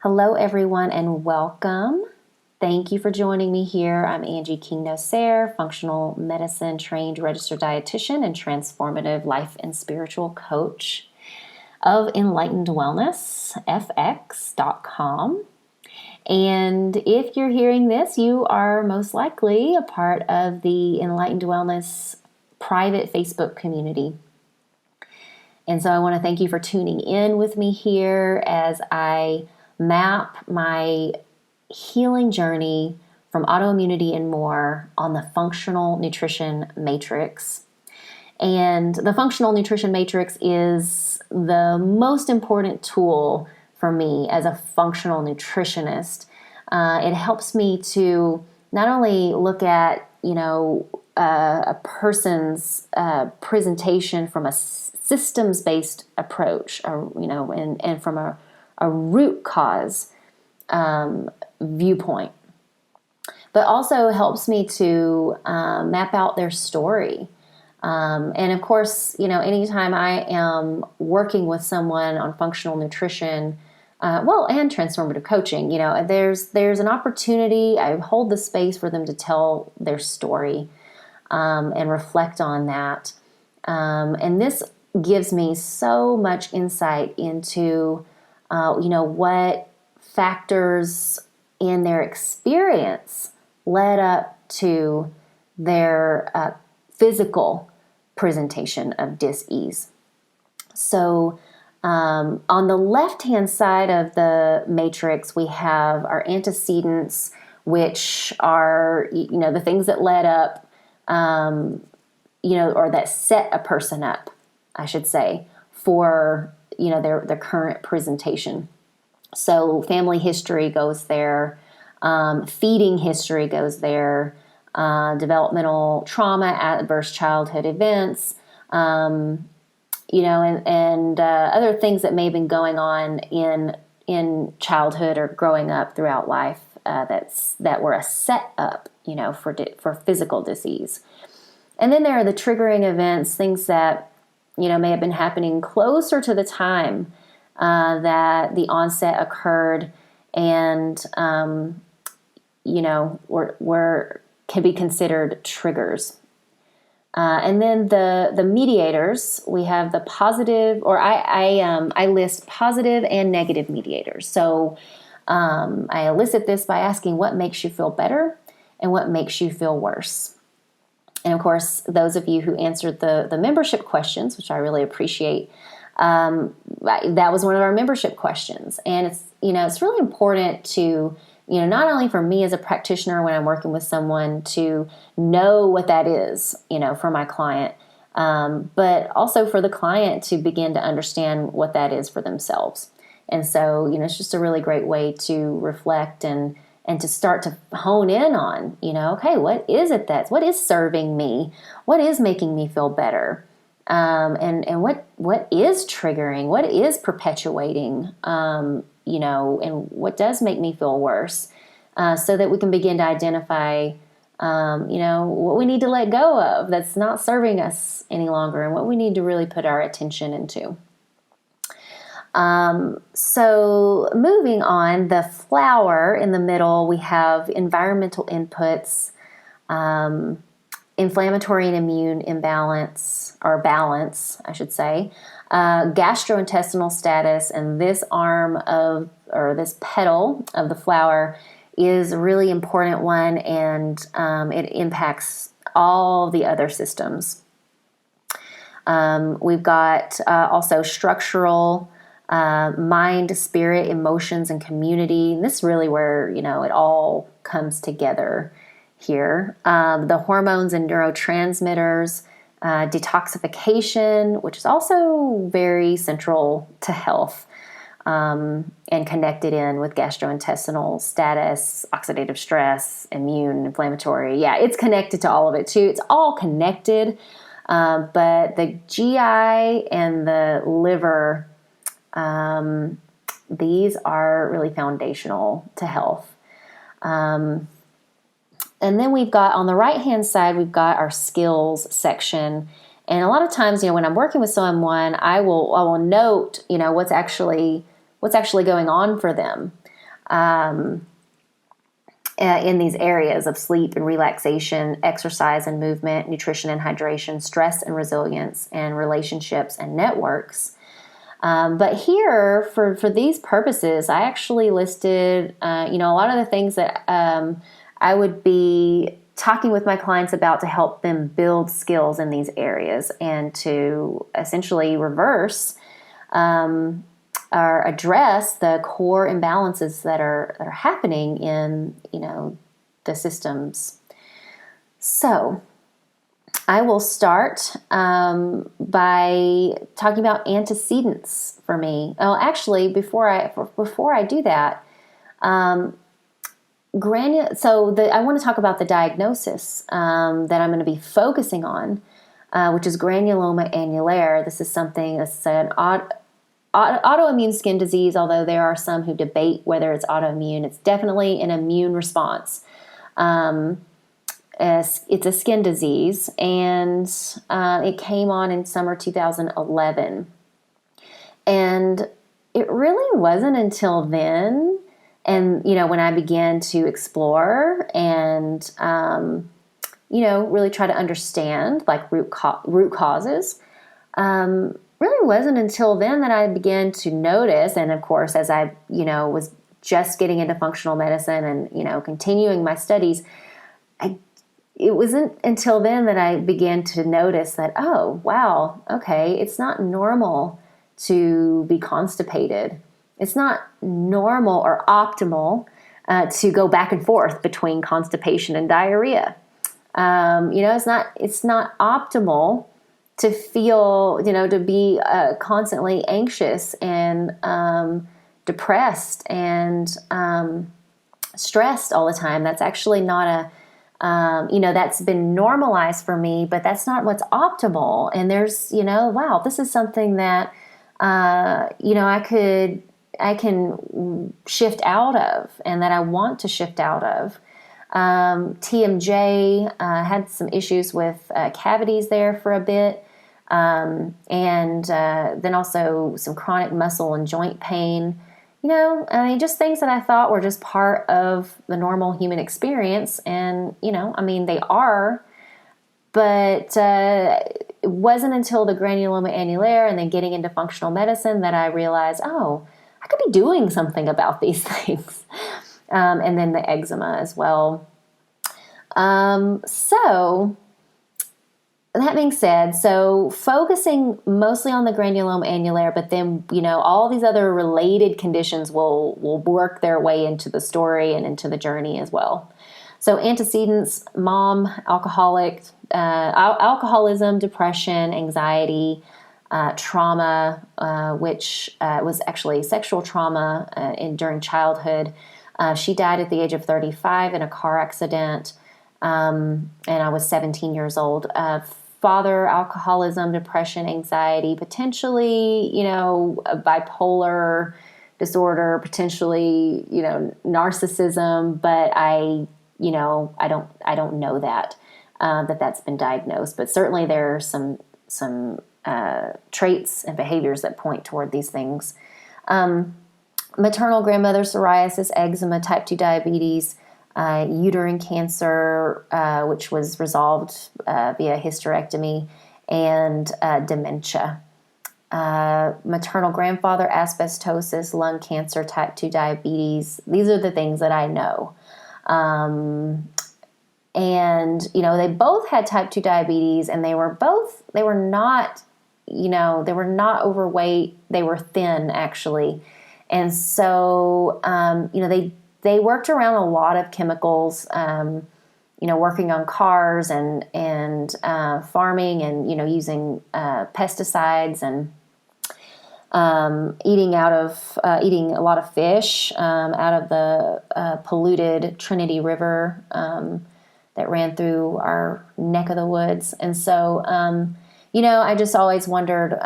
Hello, everyone, and welcome. Thank you for joining me here. I'm Angie King-Nosseir, functional medicine trained registered dietitian and transformative life and spiritual coach of Enlightened Wellness, fx.com. And if you're hearing this, you are most likely a part of the Enlightened Wellness private Facebook community. And so I want to thank you for tuning in with me here as I map my healing journey from autoimmunity and more on the functional nutrition matrix. And the functional nutrition matrix is the most important tool for me as a functional nutritionist. It helps me to not only look at, a person's presentation from a systems-based approach, and from a root cause viewpoint, but also helps me to map out their story. And of course, anytime I am working with someone on functional nutrition, and transformative coaching, there's an opportunity. I hold the space for them to tell their story and reflect on that. And this gives me so much insight into what factors in their experience led up to their physical presentation of dis-ease. So on the left-hand side of the matrix, we have our antecedents, which are, the things that led up, or that set a person up, I should say, for their current presentation. So family history goes there, feeding history goes there, developmental trauma, adverse childhood events, and other things that may have been going on in childhood or growing up throughout life that were a set up, for physical disease. And then there are the triggering events, things that may have been happening closer to the time that the onset occurred, and can be considered triggers. And then the mediators, we have the positive, or I list positive and negative mediators. So I elicit this by asking what makes you feel better and what makes you feel worse. And of course, those of you who answered the membership questions, which I really appreciate, that was one of our membership questions. And it's really important to, not only for me as a practitioner when I'm working with someone to know what that is, for my client, but also for the client to begin to understand what that is for themselves. And so, it's just a really great way to reflect and to start to hone in on, okay, what is serving me? What is making me feel better? And what is triggering? What is perpetuating? And what does make me feel worse? So that we can begin to identify, what we need to let go of that's not serving us any longer, and what we need to really put our attention into. So moving on, the flower in the middle, we have environmental inputs, inflammatory and immune imbalance, or balance, I should say, gastrointestinal status, and this this petal of the flower is a really important one, and it impacts all the other systems. We've got also structural, mind, spirit, emotions, and community. And this is really where, it all comes together here. The hormones and neurotransmitters, detoxification, which is also very central to health, and connected in with gastrointestinal status, oxidative stress, immune, inflammatory. Yeah, it's connected to all of it too. It's all connected, but the GI and the liver, these are really foundational to health. And then we've got, on the right-hand side, we've got our skills section. And a lot of times, when I'm working with someone, I will note, what's actually going on for them. in these areas of sleep and relaxation, exercise and movement, nutrition and hydration, stress and resilience, and relationships and networks. But here, for these purposes, I actually listed, a lot of the things that I would be talking with my clients about to help them build skills in these areas and to essentially reverse or address the core imbalances that are happening in, the systems. So I will start by talking about antecedents for me. Oh, actually, before I do that, I want to talk about the diagnosis that I'm going to be focusing on, which is granuloma annulare. This is something that's an autoimmune skin disease, although there are some who debate whether it's autoimmune. It's definitely an immune response. It's a skin disease, and it came on in summer 2011. And it really wasn't until then, and when I began to explore and really try to understand like root causes, really wasn't until then that I began to notice. And of course, as I was just getting into functional medicine and continuing my studies, it wasn't until then that I began to notice that, oh, wow, okay, it's not normal to be constipated. It's not normal or optimal to go back and forth between constipation and diarrhea. It's not optimal to feel, to be constantly anxious and depressed and stressed all the time. That's actually not that's been normalized for me, but that's not what's optimal. And there's, wow, this is something that, I can shift out of and that I want to shift out of. TMJ had some issues with cavities there for a bit. And then also some chronic muscle and joint pain. Just things that I thought were just part of the normal human experience. And, they are, but it wasn't until the granuloma annulare and then getting into functional medicine that I realized, oh, I could be doing something about these things. And then the eczema as well. So that being said, so focusing mostly on the granuloma annulare, but then, all these other related conditions will work their way into the story and into the journey as well. So antecedents: mom, alcoholism, depression, anxiety, trauma, which was actually sexual trauma during childhood. She died at the age of 35 in a car accident, and I was 17 years old. Father, alcoholism, depression, anxiety, potentially, a bipolar disorder, potentially, narcissism, but I don't know that that's been diagnosed. But certainly there are some traits and behaviors that point toward these things. Maternal grandmother, psoriasis, eczema, type 2 diabetes, uterine cancer, which was resolved via hysterectomy, and dementia. Maternal grandfather, asbestosis, lung cancer, type 2 diabetes. These are the things that I know. And, they both had type 2 diabetes, and they were not overweight. They were thin, actually. And so, they worked around a lot of chemicals, working on cars and farming and, using pesticides and eating a lot of fish out of the polluted Trinity River that ran through our neck of the woods. And so, I just always wondered,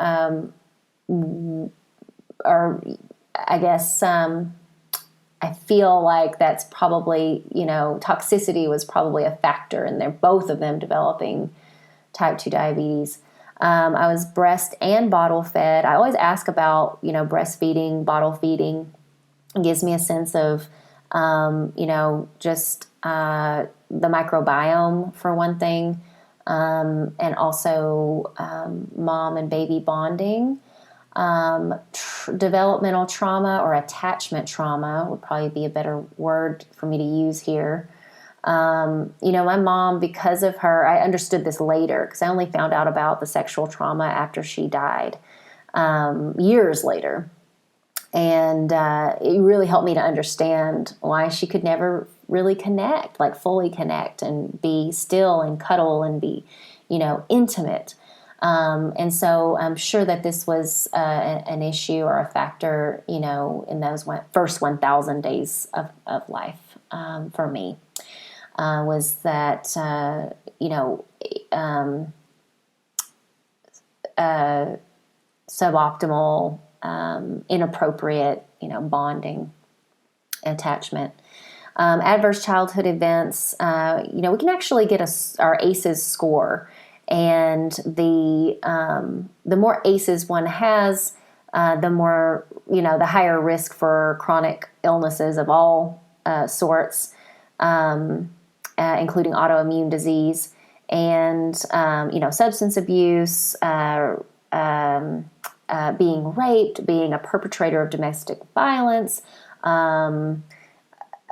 I feel like that's probably, toxicity was probably a factor in both of them developing type 2 diabetes. I was breast and bottle fed. I always ask about, breastfeeding, bottle feeding. It gives me a sense of, just the microbiome for one thing, and also mom and baby bonding. Developmental trauma or attachment trauma would probably be a better word for me to use here. My mom, because of her, I understood this later because I only found out about the sexual trauma after she died, years later. And it really helped me to understand why she could never really connect, like fully connect and be still and cuddle and be, intimate. And so I'm sure that this was an issue or a factor, in those first 1,000 days of life for me, was that, suboptimal, inappropriate, bonding, attachment. Adverse childhood events, we can actually get our ACEs score. And the more ACEs one has, the more, the higher risk for chronic illnesses of all sorts, including autoimmune disease and, substance abuse, being raped, being a perpetrator of domestic violence.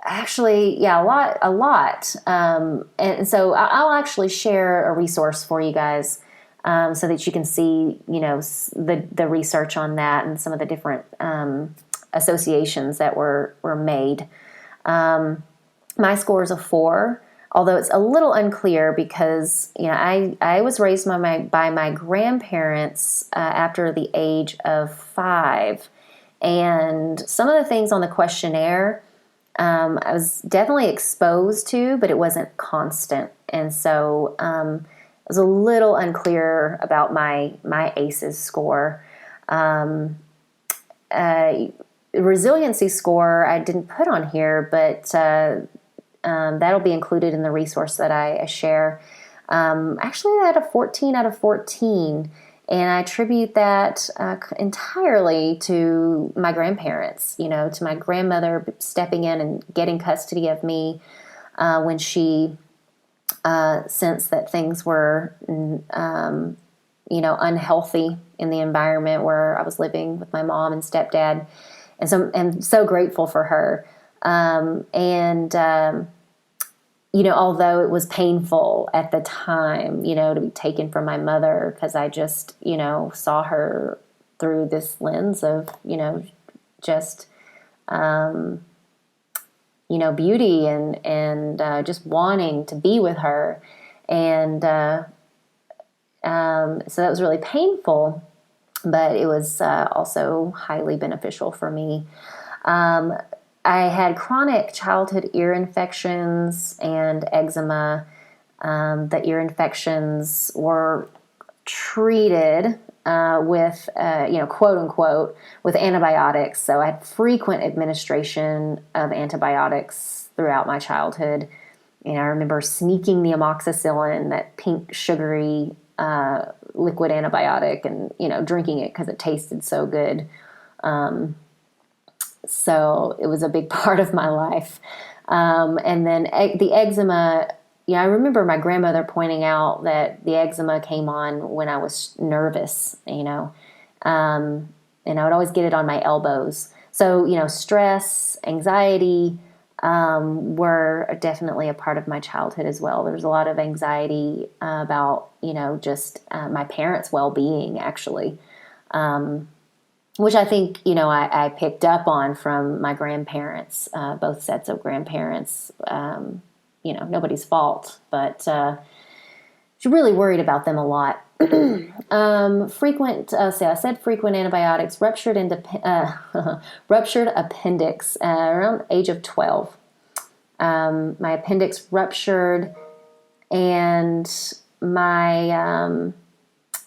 Actually, yeah, a lot. And so I'll actually share a resource for you guys, so that you can see, the research on that and some of the different associations that were made. My score is a 4, although it's a little unclear because, I was raised by my grandparents after the age of 5, and some of the things on the questionnaire I was definitely exposed to, but it wasn't constant. And so it was a little unclear about my ACEs score. Resiliency score I didn't put on here, but that'll be included in the resource that I share. Actually, I had a 14 out of 14. And I attribute that entirely to my grandparents, to my grandmother stepping in and getting custody of me when she sensed that things were, unhealthy in the environment where I was living with my mom and stepdad. And so I'm so grateful for her. Although it was painful at the time, to be taken from my mother, because I just, saw her through this lens of, just, beauty and just wanting to be with her. And so that was really painful, but it was also highly beneficial for me. I had chronic childhood ear infections and eczema. The ear infections were treated with, quote unquote, with antibiotics. So I had frequent administration of antibiotics throughout my childhood. And I remember sneaking the amoxicillin, that pink sugary liquid antibiotic, and, drinking it because it tasted so good. So it was a big part of my life. And then the eczema, I remember my grandmother pointing out that the eczema came on when I was nervous, and I would always get it on my elbows. So, stress, anxiety were definitely a part of my childhood as well. There was a lot of anxiety about, just my parents' well-being, actually. Which I think, I picked up on from my grandparents, both sets of grandparents. Nobody's fault, but she really worried about them a lot. Frequent antibiotics, ruptured appendix around the age of 12. My appendix ruptured, and my,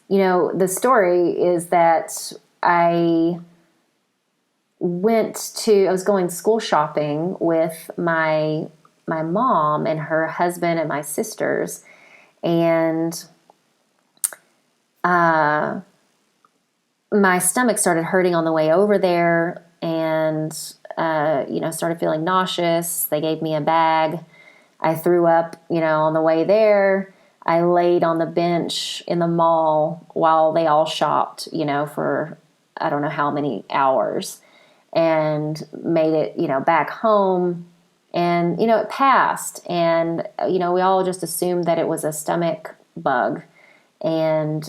the story is that I was going school shopping with my mom and her husband and my sisters, and my stomach started hurting on the way over there, and started feeling nauseous. They gave me a bag. I threw up, on the way there. I laid on the bench in the mall while they all shopped, for I don't know how many hours, and made it, back home. And, it passed. And, we all just assumed that it was a stomach bug. And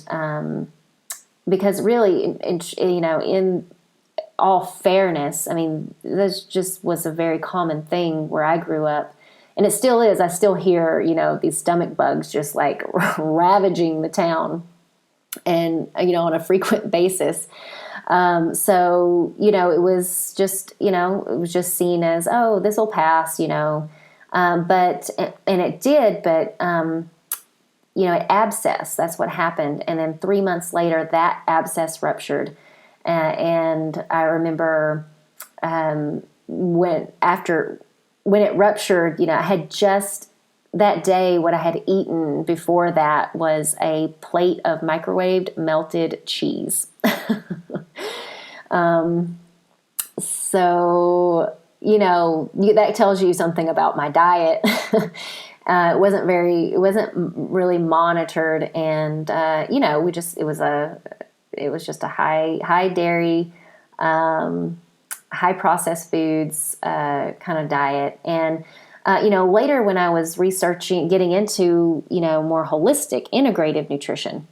because really, in all fairness, I mean, this just was a very common thing where I grew up. And it still is. I still hear, these stomach bugs just like ravaging the town and, on a frequent basis. So, it was just seen as, oh, this will pass, and it did, but, it abscessed. That's what happened. And then 3 months later, that abscess ruptured. And I remember, when it ruptured, I had just that day, what I had eaten before that was a plate of microwaved melted cheese. So, that tells you something about my diet. It wasn't really monitored. And, it was just a high dairy, high processed foods, kind of diet. And, later when I was getting into, more holistic, integrative nutrition,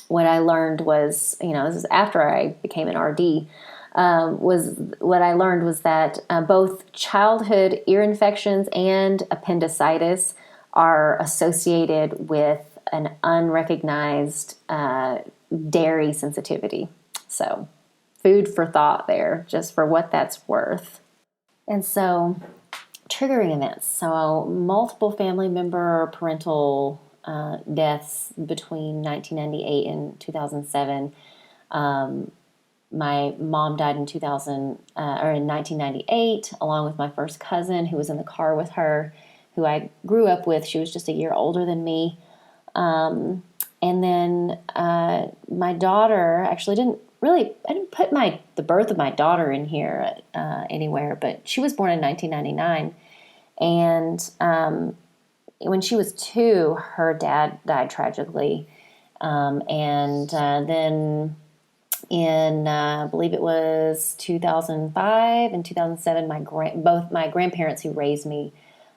what I learned was, this is after I became an RD, was that both childhood ear infections and appendicitis are associated with an unrecognized dairy sensitivity. So food for thought there, just for what that's worth. And so triggering events. So multiple family member parental deaths between 1998 and 2007. My mom died in 1998, along with my first cousin who was in the car with her, who I grew up with. She was just a year older than me. And then my daughter, actually I didn't put the birth of my daughter in here anywhere, but she was born in 1999. And when she was 2, her dad died tragically. Then in, I believe it was 2005 and 2007, both my grandparents who raised me,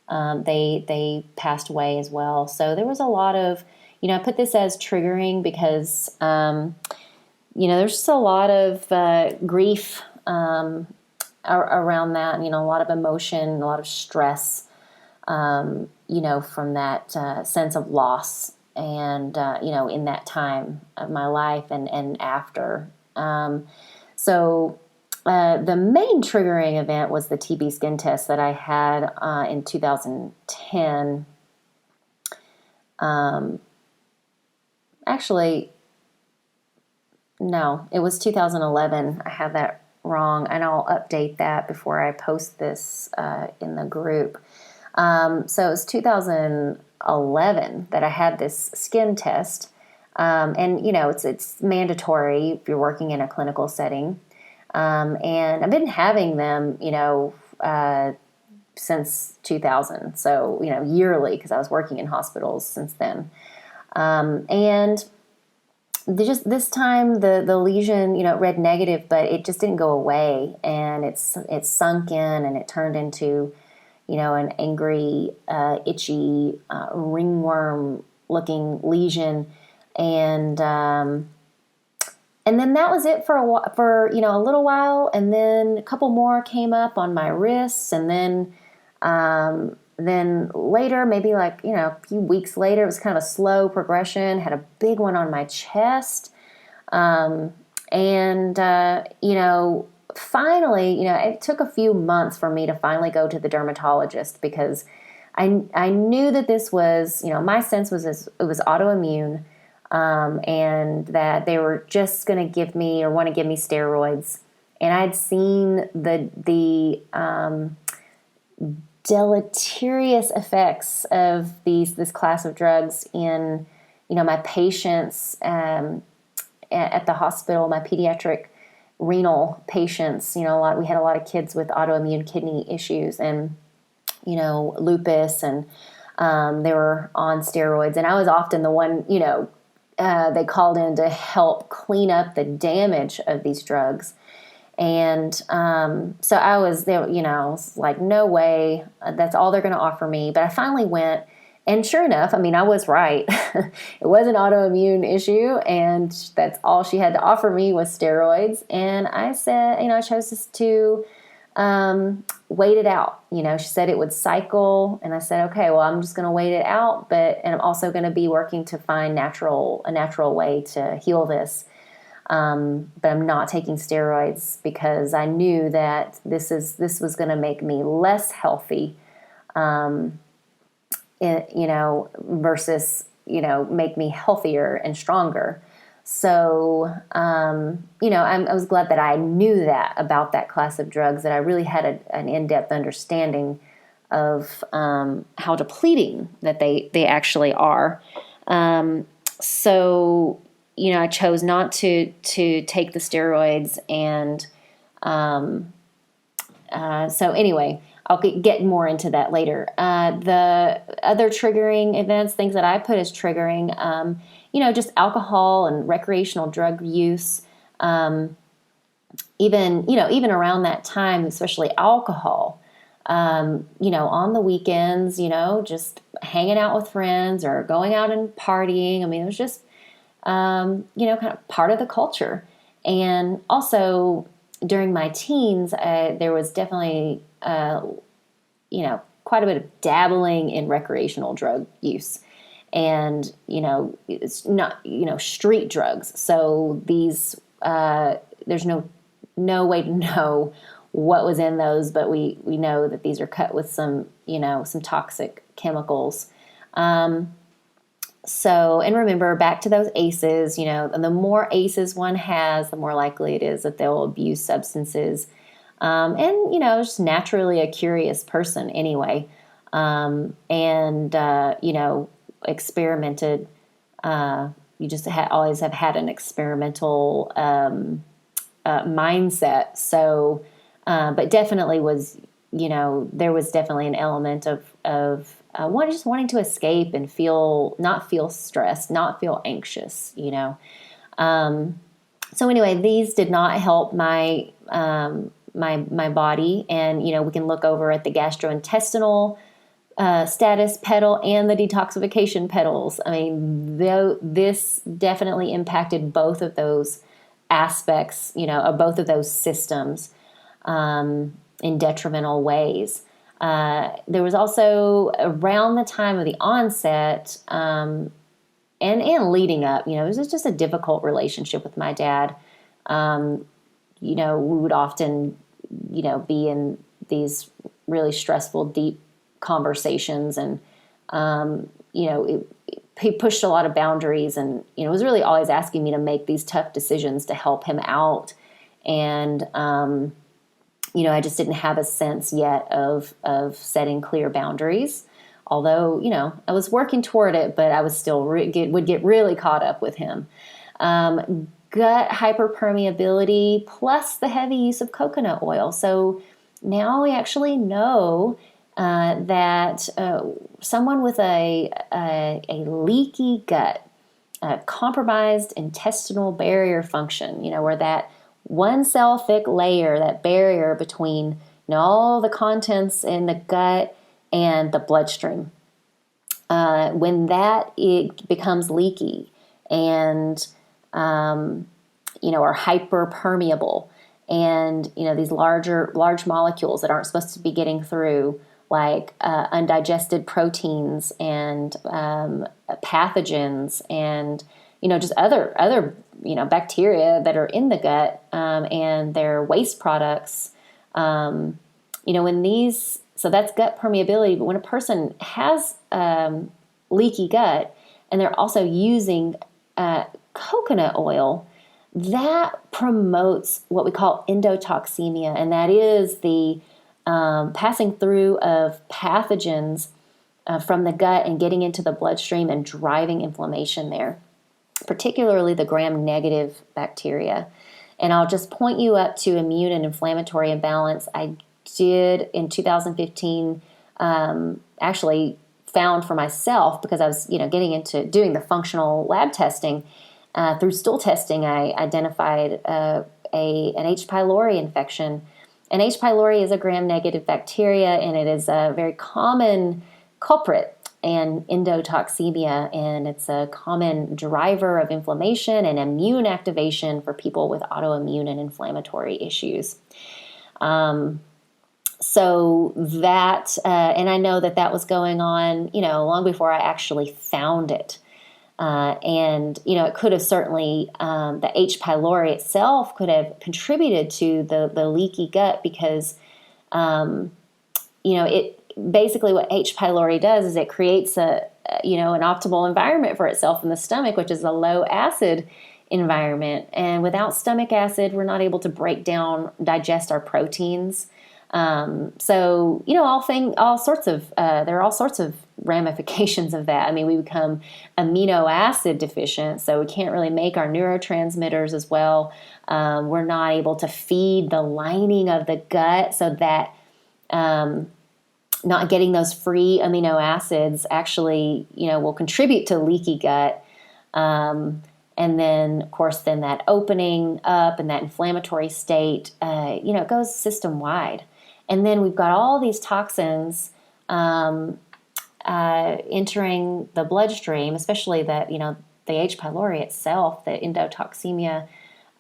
they passed away as well. So there was a lot of, I put this as triggering because, there's just a lot of grief around that, a lot of emotion, a lot of stress, from that sense of loss and, in that time of my life and after. So the main triggering event was the TB skin test that I had in 2010. Actually, no, it was 2011. I have that wrong, and I'll update that before I post this in the group. So it was 2011 that I had this skin test. And it's mandatory if you're working in a clinical setting. And I've been having them, since 2000. So, yearly, because I was working in hospitals since then. And this time the lesion, it read negative, but it just didn't go away, and it sunk in, and it turned into, an angry, itchy, ringworm looking lesion. And then that was it for a little while. And then a couple more came up on my wrists. And then later, maybe like, a few weeks later, it was kind of a slow progression, had a big one on my chest. Finally, it took a few months for me to finally go to the dermatologist, because I knew that this was, my sense was it was autoimmune. And that they were just going to give me or want to give me steroids. And I'd seen the deleterious effects of this class of drugs in, my patients at the hospital, my pediatric renal patients. We had a lot of kids with autoimmune kidney issues and, lupus, and they were on steroids. And I was often the one, they called in to help clean up the damage of these drugs. And so I was there, was like, no way, that's all they're going to offer me. But I finally went, and sure enough, I was right. It was an autoimmune issue, and that's all she had to offer me was steroids. And I said, I chose just to wait it out. She said it would cycle, and I said, okay, well, I'm just going to wait it out, and I'm also going to be working to find a natural way to heal this. But I'm not taking steroids because I knew that this was going to make me less healthy, versus, make me healthier and stronger. So, I was glad that I knew that about that class of drugs, that I really had an in-depth understanding of how depleting that they actually are. So, I chose not to take the steroids, and so anyway, I'll get more into that later. The other triggering events, things that I put as triggering, just alcohol and recreational drug use. Even around that time, especially alcohol, on the weekends, just hanging out with friends or going out and partying. It was just, kind of part of the culture. And also during my teens, there was definitely, quite a bit of dabbling in recreational drug use. And, it's not, street drugs. So these, there's no way to know what was in those, but we know that these are cut with some toxic chemicals. So, and remember, back to those ACEs, and the more ACEs one has, the more likely it is that they'll abuse substances. And, just naturally a curious person anyway. Experimented. You just always have had an experimental mindset. So, but definitely was, there was definitely an element of just wanting to escape and not feel stressed, not feel anxious, So anyway, these did not help my my body, and we can look over at the gastrointestinal status pedal and the detoxification pedals. This definitely impacted both of those aspects, of both of those systems in detrimental ways. There was also around the time of the onset and leading up, it was just a difficult relationship with my dad. We would often, be in these really stressful, deep conversations, and, he pushed a lot of boundaries, and, was really always asking me to make these tough decisions to help him out. And, I just didn't have a sense yet of setting clear boundaries, although, I was working toward it, but I was still would get really caught up with him. Gut hyperpermeability plus the heavy use of coconut oil. So now we actually know that someone with a leaky gut, compromised intestinal barrier function, where that one cell thick layer, that barrier between all the contents in the gut and the bloodstream, when it becomes leaky and are hyperpermeable, and these large molecules that aren't supposed to be getting through, like undigested proteins and pathogens, and just other bacteria that are in the gut, and their waste products. So that's gut permeability. But when a person has leaky gut and they're also using coconut oil, that promotes what we call endotoxemia, and that is the passing through of pathogens from the gut and getting into the bloodstream and driving inflammation there, particularly the gram-negative bacteria. And I'll just point you up to immune and inflammatory imbalance. I did in 2015 actually found for myself, because I was getting into doing the functional lab testing. Through stool testing, I identified an H. pylori infection. And H. pylori is a gram-negative bacteria, and it is a very common culprit in endotoxemia, and it's a common driver of inflammation and immune activation for people with autoimmune and inflammatory issues. So that, and I know that was going on, long before I actually found it. And it could have certainly, the H. pylori itself could have contributed to the leaky gut, because, it basically what H. pylori does is it creates an optimal environment for itself in the stomach, which is a low acid environment. And without stomach acid, we're not able to digest our proteins. So, there are all sorts of ramifications of that. I mean, we become amino acid deficient, so we can't really make our neurotransmitters as well. We're not able to feed the lining of the gut, so that not getting those free amino acids actually, will contribute to leaky gut. And then, of course, that opening up and that inflammatory state, it goes system-wide. And then we've got all these toxins entering the bloodstream, especially that, the H. pylori itself, the endotoxemia,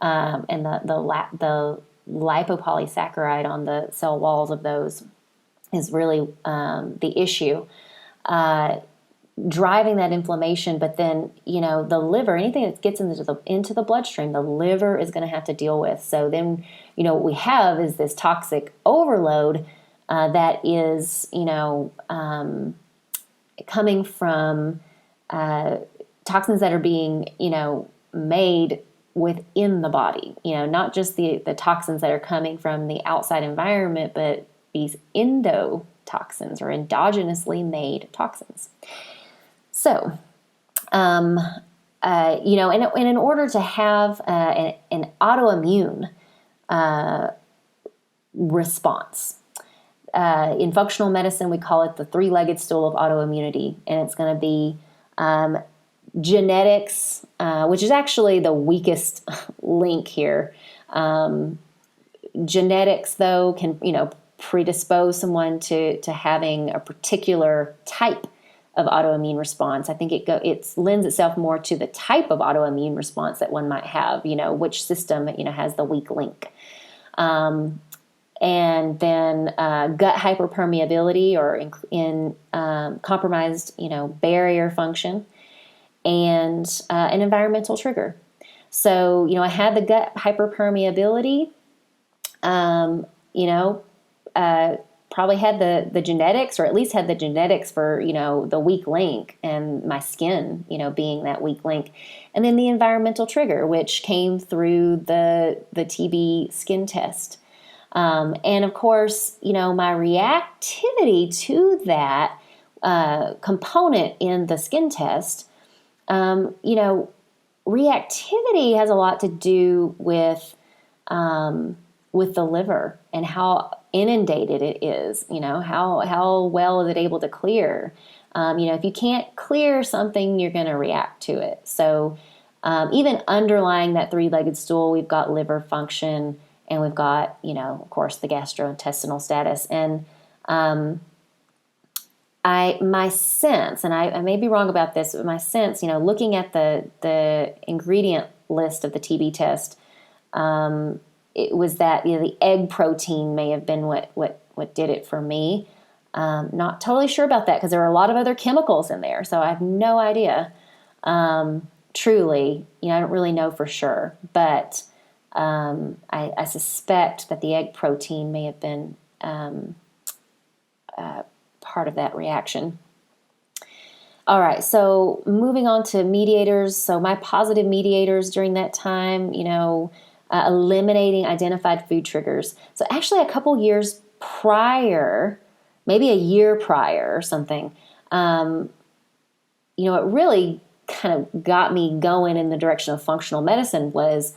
and the lipopolysaccharide on the cell walls of those is really the issue. Driving that inflammation, but then, the liver, anything that gets into the bloodstream, the liver is going to have to deal with. So then, what we have is this toxic overload that is, coming from toxins that are being, made within the body. Not just the toxins that are coming from the outside environment, but these endotoxins or endogenously made toxins. So, and in order to have an autoimmune response, in functional medicine, we call it the three-legged stool of autoimmunity, and it's going to be genetics, which is actually the weakest link here. Genetics, though, can predispose someone to having a particular type of autoimmune response. I think it lends itself more to the type of autoimmune response that one might have, which system, has the weak link. And then gut hyperpermeability or in compromised, barrier function, and an environmental trigger. So, I had the gut hyperpermeability, probably had the genetics, or at least had the genetics for, the weak link, and my skin, being that weak link. And then the environmental trigger, which came through the TB skin test. And of course, my reactivity to that component in the skin test, reactivity has a lot to do with the liver and how inundated it is, how well is it able to clear. If you can't clear something, you're going to react to it. So even underlying that three-legged stool, we've got liver function, and we've got, of course, the gastrointestinal status. And my sense, and I may be wrong about this, but my sense, looking at the ingredient list of the TB test, it was that the egg protein may have been what did it for me. Not totally sure about that, because there are a lot of other chemicals in there, so I have no idea. Truly, I don't really know for sure, but I suspect that the egg protein may have been part of that reaction. All right, so moving on to mediators. So my positive mediators during that time, eliminating identified food triggers. So actually a couple years prior, maybe a year prior or something, it really kind of got me going in the direction of functional medicine was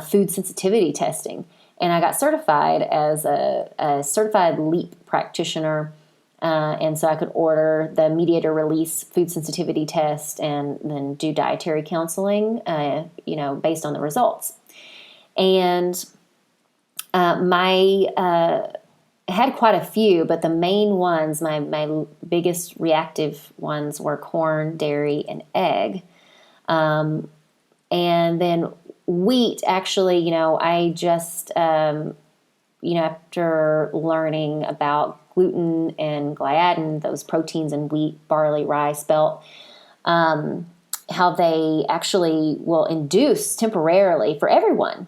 food sensitivity testing. And I got certified as a certified LEAP practitioner. And so I could order the mediator release food sensitivity test and then do dietary counseling, based on the results. And I had quite a few, but the main ones, my biggest reactive ones were corn, dairy, and egg. And then wheat, actually, I just, after learning about gluten and gliadin, those proteins in wheat, barley, rye, spelt, how they actually will induce temporarily for everyone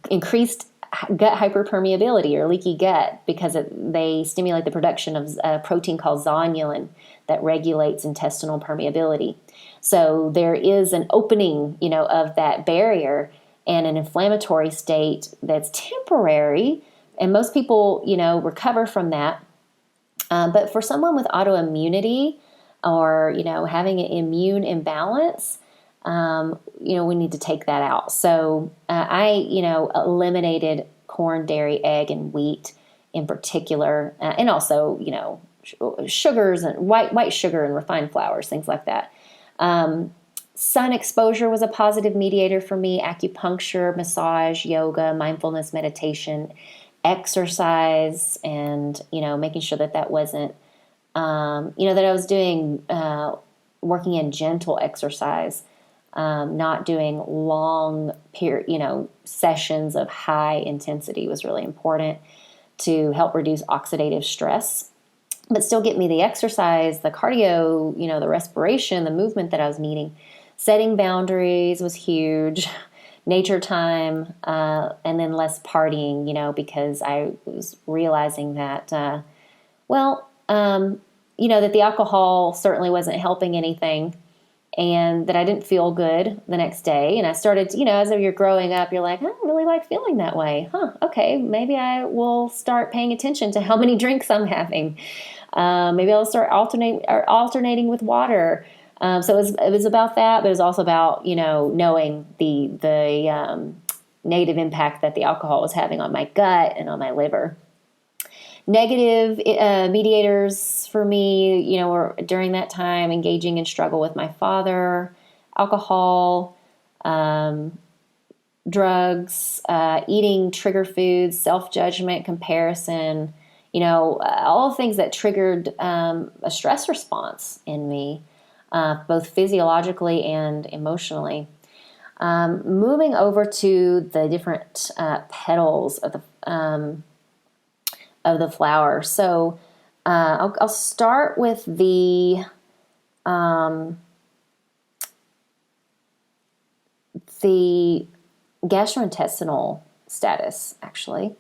increased gut hyperpermeability or leaky gut, because they stimulate the production of a protein called zonulin that regulates intestinal permeability. So there is an opening, of that barrier and an inflammatory state that's temporary, and most people, recover from that. But for someone with autoimmunity or, having an immune imbalance, we need to take that out. So I eliminated corn, dairy, egg, and wheat in particular, and also, sugars and white sugar and refined flours, things like that. Sun exposure was a positive mediator for me. Acupuncture, massage, yoga, mindfulness, meditation, exercise, and, making sure that wasn't, that I was doing, working in gentle exercise, not doing long sessions of high intensity was really important to help reduce oxidative stress, but still get me the exercise, the cardio, the respiration, the movement that I was needing. Setting boundaries was huge. Nature time, and then less partying, because I was realizing that, that the alcohol certainly wasn't helping anything, and that I didn't feel good the next day. And I started, as you're growing up, you're like, I don't really like feeling that way. Okay, maybe I will start paying attention to how many drinks I'm having. Maybe I'll start alternating with water. So it was about that, but it was also about, knowing the negative impact that the alcohol was having on my gut and on my liver. Negative mediators for me, were during that time engaging in struggle with my father, alcohol, drugs, eating trigger foods, self-judgment, comparison, all things that triggered a stress response in me. Both physiologically and emotionally. Moving over to the different petals of the flower. So I'll start with the gastrointestinal status, actually.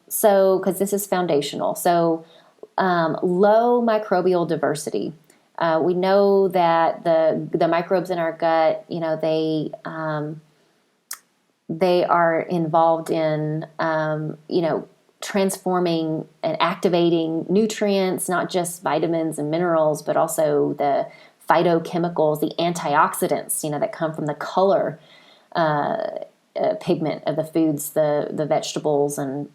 So, because this is foundational. So, low microbial diversity. We know that the microbes in our gut, they are involved in, transforming and activating nutrients, not just vitamins and minerals, but also the phytochemicals, the antioxidants, that come from the color pigment of the foods, the vegetables and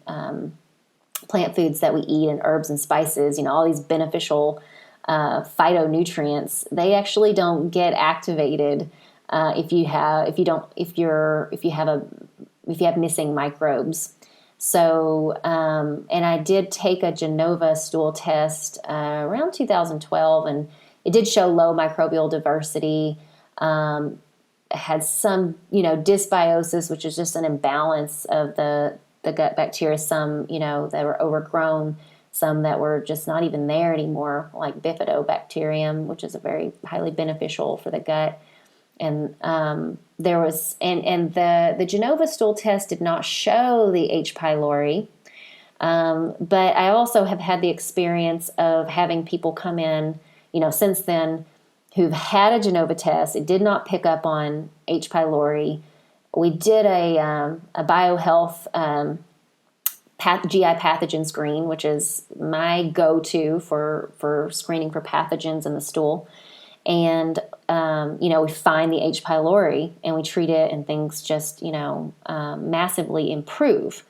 plant foods that we eat, and herbs and spices, all these beneficial phytonutrients. They actually don't get activated if you have missing microbes. So, and I did take a Genova stool test around 2012, and it did show low microbial diversity. Had some, dysbiosis, which is just an imbalance of the gut bacteria. Some, that were overgrown. Some that were just not even there anymore, like bifidobacterium, which is a very highly beneficial for the gut. And there was, and the Genova stool test did not show the H. pylori, but I also have had the experience of having people come in, since then, who've had a Genova test. It did not pick up on H. pylori. We did a biohealth GI pathogen screen, which is my go-to for screening for pathogens in the stool. And we find the H. pylori and we treat it, and things just, massively improve.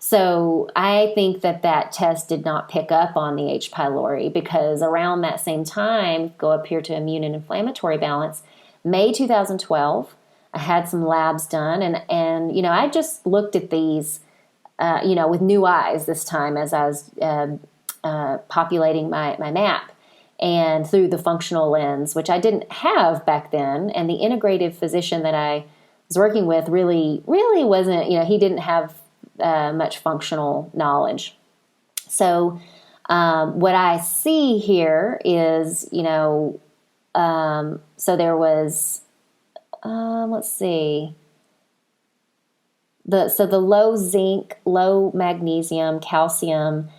So I think that test did not pick up on the H. pylori, because around that same time, go up here to immune and inflammatory balance, May 2012, I had some labs done, and I just looked at these, with new eyes this time as I was populating my map, and through the functional lens, which I didn't have back then. And the integrative physician that I was working with really wasn't, he didn't have much functional knowledge. So what I see here is, so there was, let's see, the low zinc, low magnesium, calcium,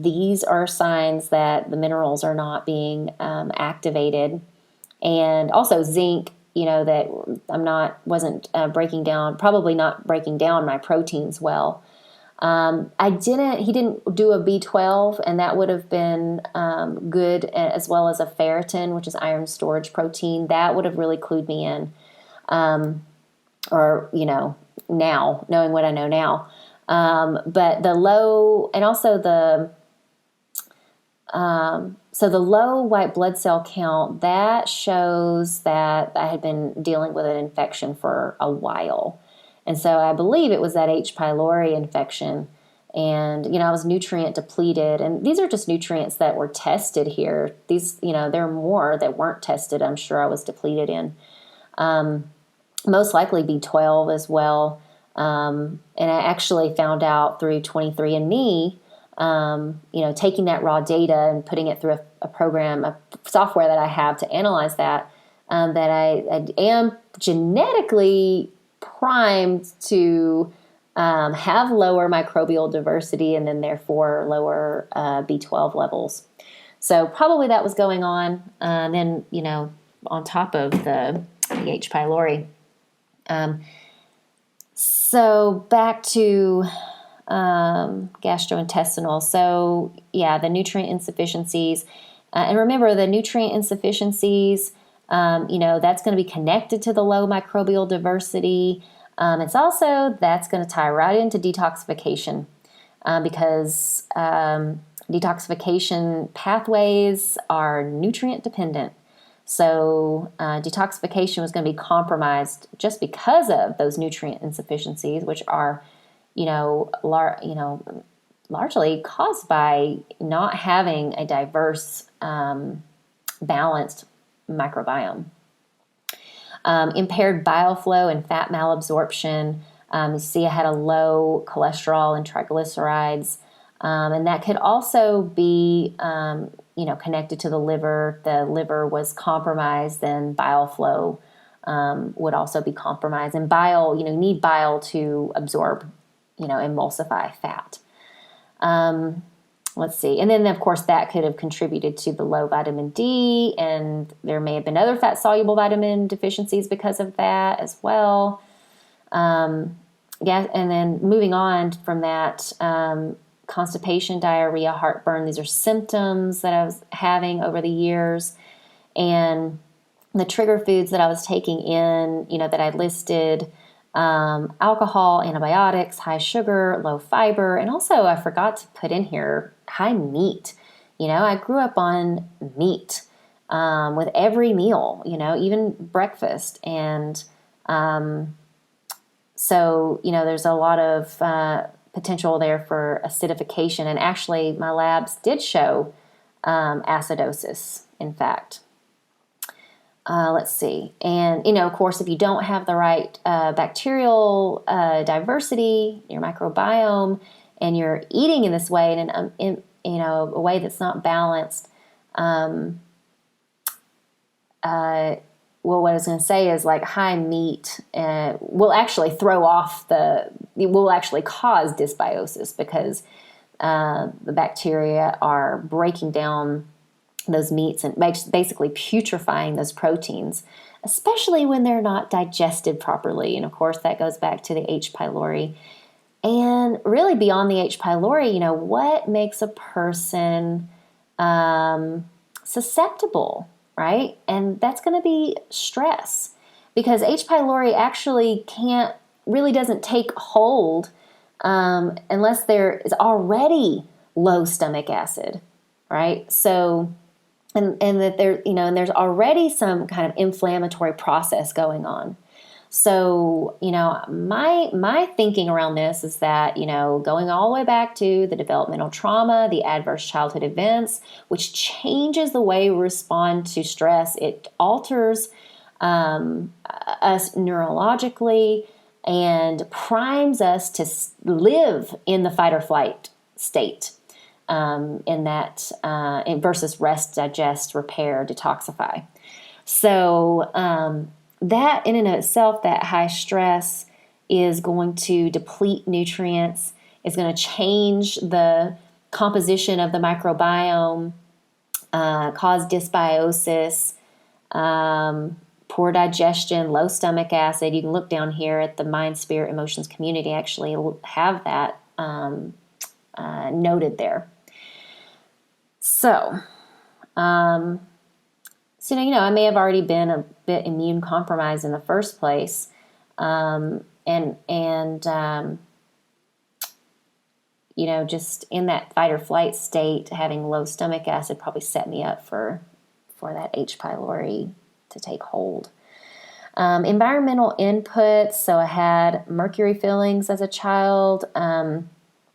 these are signs that the minerals are not being activated. And also zinc, that wasn't breaking down, probably not breaking down my proteins well. He didn't do a B12, and that would have been good, as well as a ferritin, which is iron storage protein. That would have really clued me in. Now, knowing what I know now. But the low, and also so the low white blood cell count, that shows that I had been dealing with an infection for a while. And so I believe it was that H. pylori infection. And, I was nutrient depleted. And these are just nutrients that were tested here. These, there are more that weren't tested, I'm sure I was depleted in. Most likely B12 as well. And I actually found out through 23andMe, taking that raw data and putting it through a program, a software that I have to analyze that, that I am genetically primed to have lower microbial diversity, and then therefore lower B12 levels. So probably that was going on. Then, on top of the H. pylori. So back to gastrointestinal. So the nutrient insufficiencies. And remember, the nutrient insufficiencies, that's going to be connected to the low microbial diversity. That's going to tie right into detoxification, because detoxification pathways are nutrient dependent. So detoxification was going to be compromised just because of those nutrient insufficiencies, which are, largely caused by not having a diverse, balanced microbiome. Impaired bile flow and fat malabsorption. You see I had a low cholesterol and triglycerides. And that could also be, connected to the liver. The liver was compromised, then bile flow would also be compromised. And bile, you need bile to absorb, emulsify fat. Let's see. And then, of course, that could have contributed to the low vitamin D, and there may have been other fat-soluble vitamin deficiencies because of that as well. And then moving on from that, constipation, diarrhea, heartburn. These are symptoms that I was having over the years. And the trigger foods that I was taking in, that I listed, alcohol, antibiotics, high sugar, low fiber, and also I forgot to put in here high meat. I grew up on meat with every meal, even breakfast. And so, there's a lot of potential there for acidification. And actually, my labs did show acidosis, in fact. Let's see. And, of course, if you don't have the right bacterial diversity, your microbiome, and you're eating in this way, in a way that's not balanced, well, what I was going to say is like high meat will actually will actually cause dysbiosis, because the bacteria are breaking down those meats and basically putrefying those proteins, especially when they're not digested properly. And of course, that goes back to the H. pylori. And really beyond the H. pylori, what makes a person susceptible, right? And that's going to be stress, because H. pylori actually doesn't take hold unless there is already low stomach acid, right? So, and that and there's already some kind of inflammatory process going on. So, my thinking around this is that, going all the way back to the developmental trauma, the adverse childhood events, which changes the way we respond to stress. It alters us neurologically and primes us to live in the fight or flight state, in that versus rest, digest, repair, detoxify. So that in and of itself, that high stress is going to deplete nutrients, is going to change the composition of the microbiome, cause dysbiosis, poor digestion, low stomach acid. You can look down here at the Mind, Spirit, Emotions community. Actually have that noted there. So, I may have already been a bit immune compromised in the first place, just in that fight or flight state, having low stomach acid probably set me up for that H. pylori to take hold. Environmental inputs. So I had mercury fillings as a child. The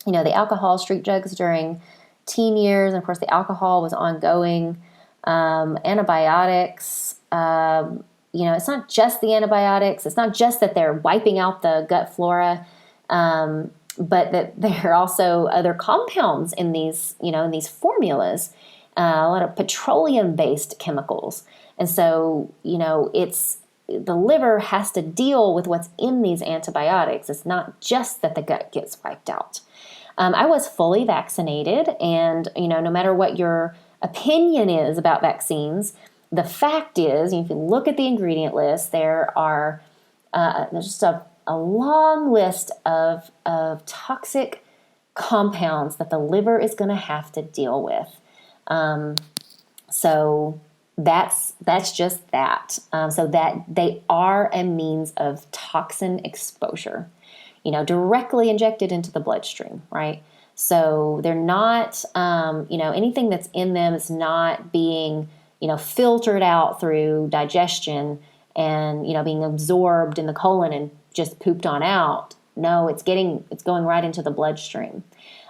alcohol, street drugs during teen years, and of course the alcohol was ongoing. Antibiotics. It's not just the antibiotics. It's not just that they're wiping out the gut flora, but that there are also other compounds in these, in these formulas. A lot of petroleum-based chemicals. And so, it's the liver has to deal with what's in these antibiotics. It's not just that the gut gets wiped out. I was fully vaccinated, and, no matter what your opinion is about vaccines, the fact is, if you look at the ingredient list, there's just a long list of toxic compounds that the liver is going to have to deal with. So that's just that. So that they are a means of toxin exposure, directly injected into the bloodstream, right? So they're not, anything that's in them is not being, filtered out through digestion and, being absorbed in the colon and just pooped on out. No, it's going right into the bloodstream.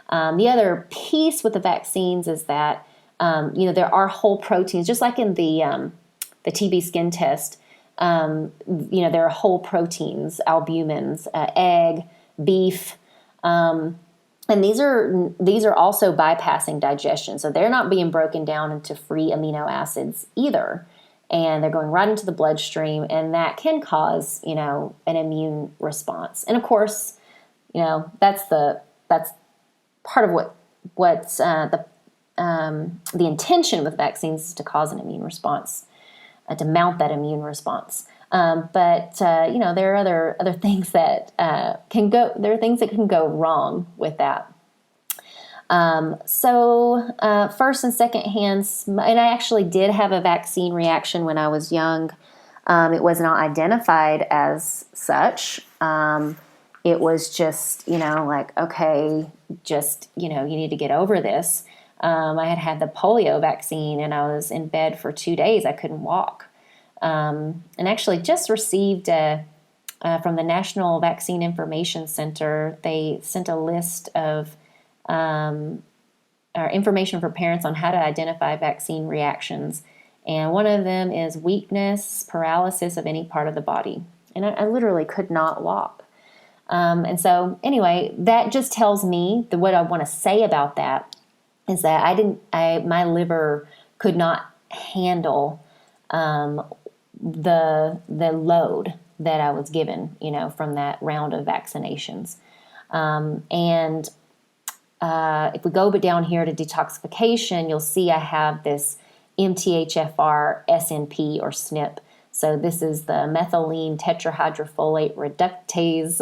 The other piece with the vaccines is that, there are whole proteins, just like in the TB skin test. There are whole proteins, albumins, egg, beef, and these are also bypassing digestion, so they're not being broken down into free amino acids either, and they're going right into the bloodstream, and that can cause an immune response. And of course, that's part of what's the intention with vaccines is to cause an immune response, to mount that immune response. But there are other things that can go. There are things that can go wrong with that. So first and second hands, and I actually did have a vaccine reaction when I was young. It was not identified as such. It was just okay, just you need to get over this. I had the polio vaccine, and I was in bed for 2 days. I couldn't walk. And actually just received from the National Vaccine Information Center, they sent a list of information for parents on how to identify vaccine reactions. And one of them is weakness, paralysis of any part of the body. And I literally could not walk. And so anyway, that just tells me that what I want to say about that is that my liver could not handle the load that I was given, from that round of vaccinations. And if we go down here to detoxification, you'll see I have this MTHFR SNP or SNP. So this is the methylene tetrahydrofolate reductase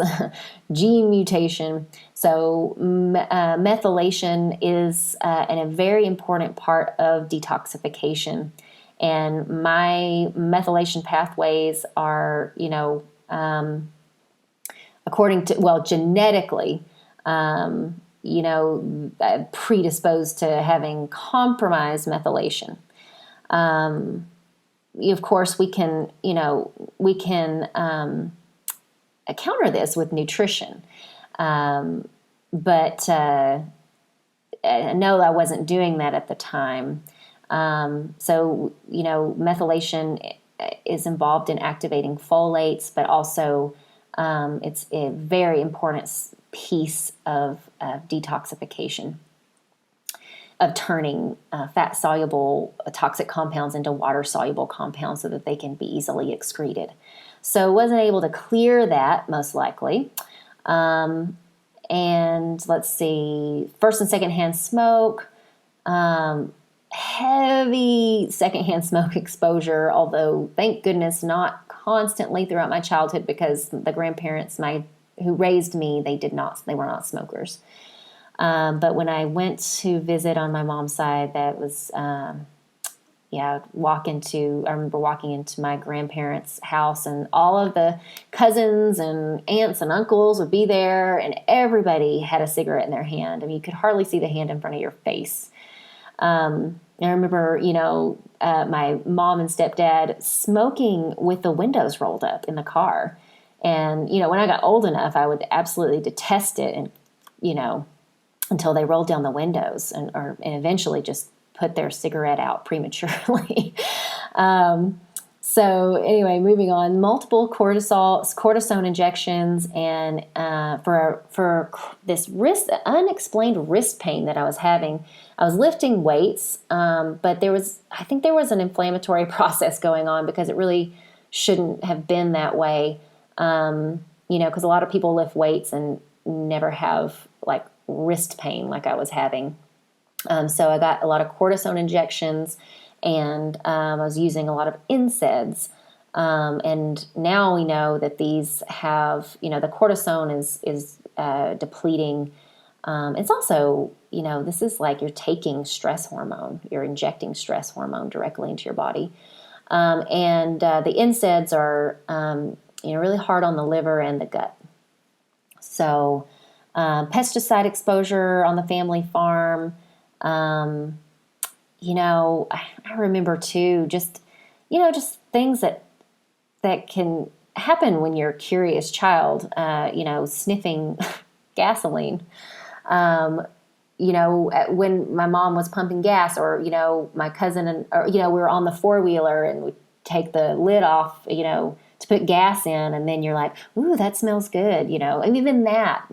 gene mutation. So methylation is a very important part of detoxification. And my methylation pathways are, according to, well, genetically, predisposed to having compromised methylation. Of course, we can counter this with nutrition. But I know I wasn't doing that at the time. So, methylation is involved in activating folates, but also it's a very important piece of detoxification, of turning fat-soluble toxic compounds into water-soluble compounds so that they can be easily excreted. So wasn't able to clear that, most likely. And let's see, first and secondhand smoke, heavy secondhand smoke exposure, although thank goodness not constantly throughout my childhood, because the grandparents who raised me, they were not smokers. But when I went to visit on my mom's side, that was, I remember walking into my grandparents' house, and all of the cousins and aunts and uncles would be there, and everybody had a cigarette in their hand. I mean, you could hardly see the hand in front of your face. I remember, my mom and stepdad smoking with the windows rolled up in the car. And, when I got old enough, I would absolutely detest it, and, until they rolled down the windows and eventually just put their cigarette out prematurely. So anyway, moving on, multiple cortisone injections, and for this unexplained wrist pain that I was having. I was lifting weights, but I think there was an inflammatory process going on, because it really shouldn't have been that way. Because a lot of people lift weights and never have like wrist pain like I was having. So I got a lot of cortisone injections, and I was using a lot of NSAIDs. And now we know that these have, the cortisone is depleting. It's also, this is like you're taking stress hormone. You're injecting stress hormone directly into your body. And the NSAIDs are, really hard on the liver and the gut. So pesticide exposure on the family farm. I remember too, just things that can happen when you're a curious child, sniffing gasoline. When my mom was pumping gas, or, my cousin we were on the four-wheeler and we take the lid off, to put gas in, and then you're like, ooh, that smells good, and even that,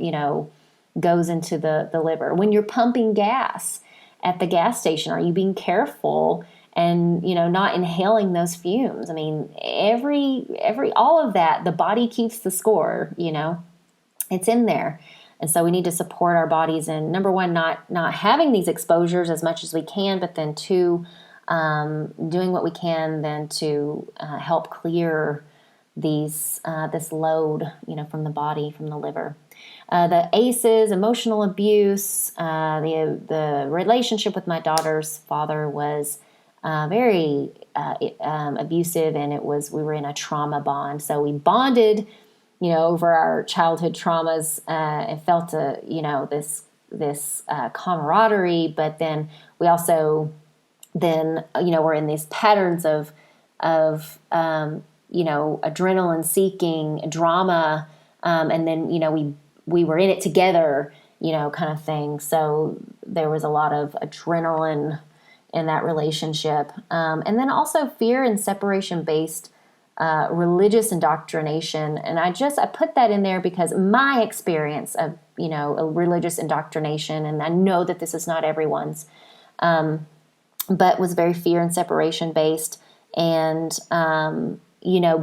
goes into the liver. When you're pumping gas at the gas station, are you being careful and, not inhaling those fumes? I mean, all of that, the body keeps the score, it's in there. And so we need to support our bodies in, number one, not having these exposures as much as we can, but then two, doing what we can then to help clear this load, from the body, from the liver. The ACEs, emotional abuse, the relationship with my daughter's father was very abusive, and we were in a trauma bond. So we bonded, over our childhood traumas, and felt this camaraderie. But then we also we're in these patterns of adrenaline seeking drama, and then we were in it together, kind of thing. So there was a lot of adrenaline in that relationship, and then also fear and separation based religious indoctrination. And I put that in there because my experience of a religious indoctrination, and I know that this is not everyone's, but was very fear and separation based, and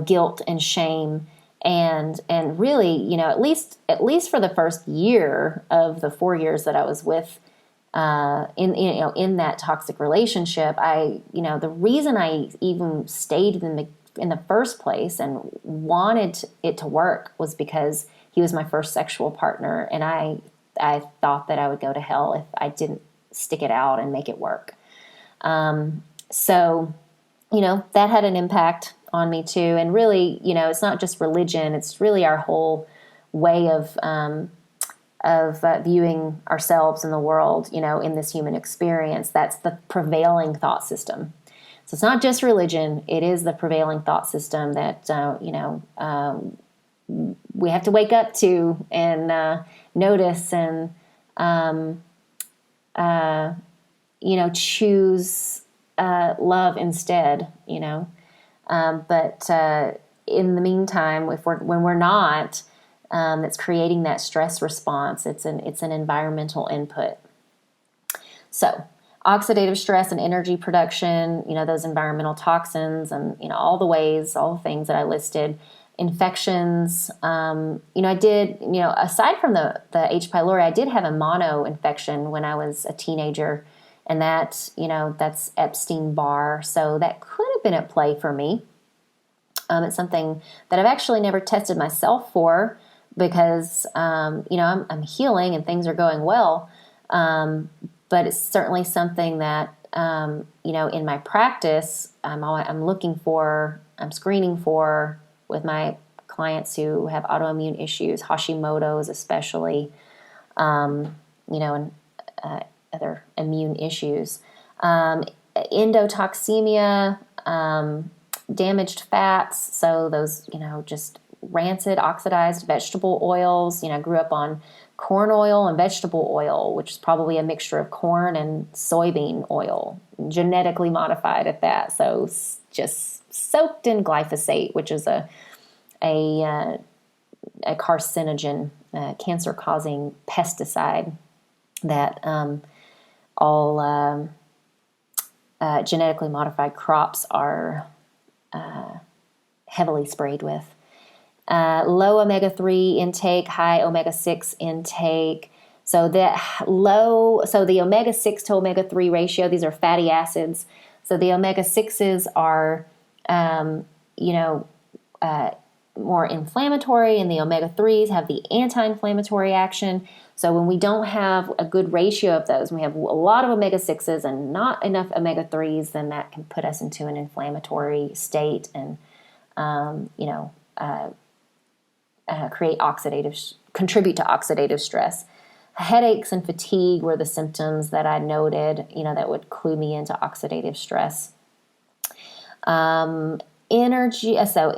guilt and shame. And really, at least for the first year of the 4 years that I was with, in that toxic relationship, the reason I even stayed in the first place and wanted it to work was because he was my first sexual partner, and I thought that I would go to hell if I didn't stick it out and make it work. So that had an impact on me too. And really, it's not just religion; it's really our whole way of viewing ourselves in the world. In this human experience, that's the prevailing thought system. So it's not just religion; it is the prevailing thought system that we have to wake up to and notice and choose love instead. But in the meantime, when we're not, it's creating that stress response. It's an environmental input. So oxidative stress and energy production, those environmental toxins and, all the things that I listed. Infections, I did, aside from the H. pylori, I did have a mono infection when I was a teenager, and that's Epstein-Barr, so that could have been at play for me. It's something that I've actually never tested myself for because, I'm healing and things are going well, but it's certainly something that, in my practice, I'm screening for with my clients who have autoimmune issues, Hashimoto's especially, and other immune issues. Endotoxemia, damaged fats, so those, just rancid, oxidized vegetable oils. Grew up on corn oil and vegetable oil, which is probably a mixture of corn and soybean oil, genetically modified at that. So just soaked in glyphosate, which is a carcinogen, cancer-causing pesticide that all genetically modified crops are heavily sprayed with. Low omega-3 intake, high omega-6 intake. So the omega-6 to omega-3 ratio, these are fatty acids. So the omega-6s are, more inflammatory, and the omega-3s have the anti-inflammatory action. So when we don't have a good ratio of those, we have a lot of omega-6s and not enough omega-3s, then that can put us into an inflammatory state and, contribute to oxidative stress. Headaches and fatigue were the symptoms that I noted, that would clue me into oxidative stress. Energy, so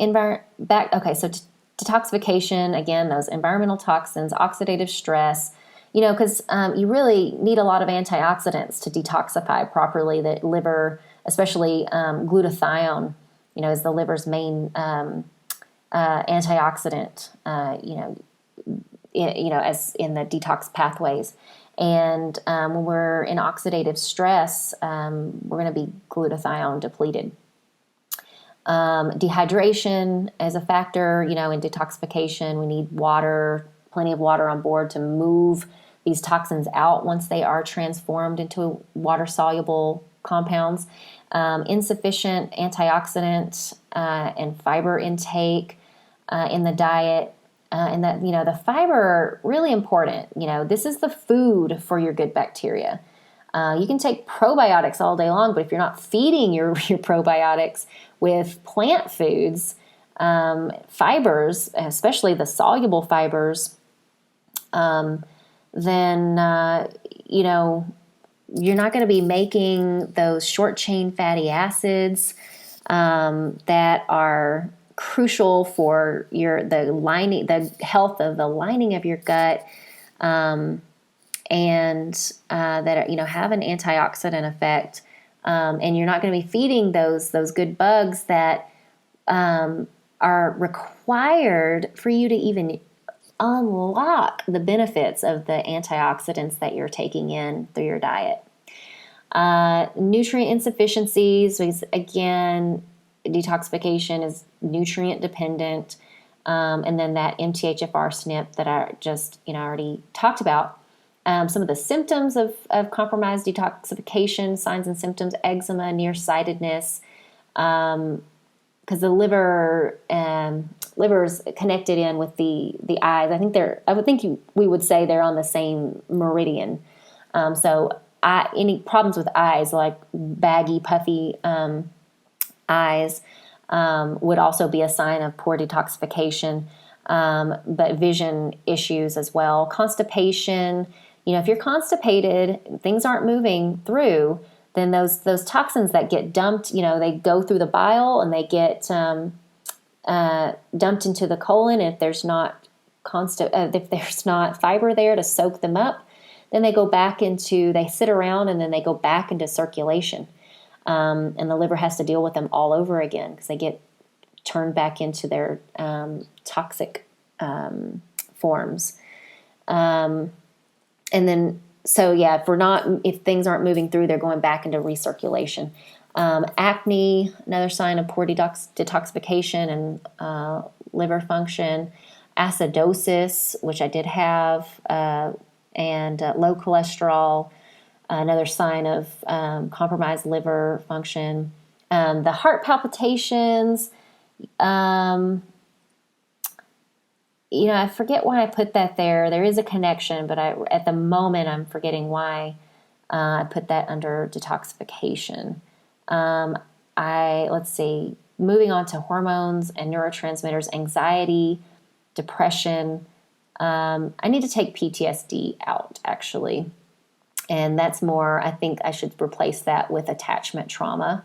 detoxification, again, those environmental toxins, oxidative stress, because you really need a lot of antioxidants to detoxify properly. The liver, especially glutathione, is the liver's main antioxidant, as in the detox pathways. And when we're in oxidative stress, we're going to be glutathione depleted. Dehydration is a factor, in detoxification. We need water, plenty of water on board to move these toxins out once they are transformed into water-soluble compounds. Insufficient antioxidant and fiber intake in the diet. And that, the fiber, really important. This is the food for your good bacteria. You can take probiotics all day long, but if you're not feeding your probiotics with plant foods, fibers, especially the soluble fibers, then, you're not going to be making those short chain fatty acids that are crucial for the health of the lining of your gut, and that have an antioxidant effect. And you're not going to be feeding those good bugs that are required for you to even unlock the benefits of the antioxidants that you're taking in through your diet. Nutrient insufficiencies, again, detoxification is nutrient dependent. And then that MTHFR SNP that I just already talked about. Some of the symptoms of compromised detoxification, signs and symptoms: eczema, nearsightedness, because the liver's connected in with the eyes. We would say they're on the same meridian. So any problems with eyes, like baggy, puffy eyes would also be a sign of poor detoxification, but vision issues as well. Constipation, if you're constipated, things aren't moving through, then those toxins that get dumped, they go through the bile and they get dumped into the colon. If there's not fiber there to soak them up, then they sit around and then they go back into circulation. And the liver has to deal with them all over again because they get turned back into their toxic forms. And then, if things aren't moving through, they're going back into recirculation. Acne, another sign of poor detoxification and liver function. Acidosis, which I did have, and low cholesterol, another sign of compromised liver function. The heart palpitations, I forget why I put that there. There is a connection, but at the moment I'm forgetting why I put that under detoxification. Let's see, moving on to hormones and neurotransmitters, anxiety, depression. I need to take PTSD out, actually. And that's more, I think I should replace that with attachment trauma.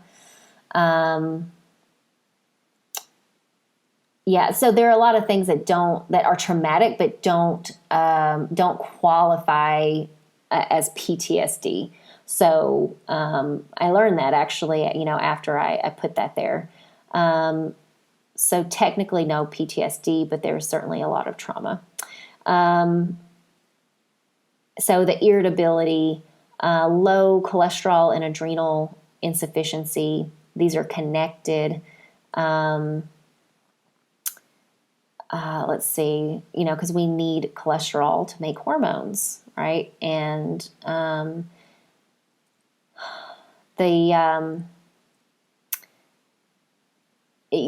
So there are a lot of things that are traumatic, but don't qualify as PTSD. So I learned that actually, after I put that there. So technically no PTSD, but there's certainly a lot of trauma. So the irritability, low cholesterol and adrenal insufficiency, these are connected. Let's see, because we need cholesterol to make hormones, right? And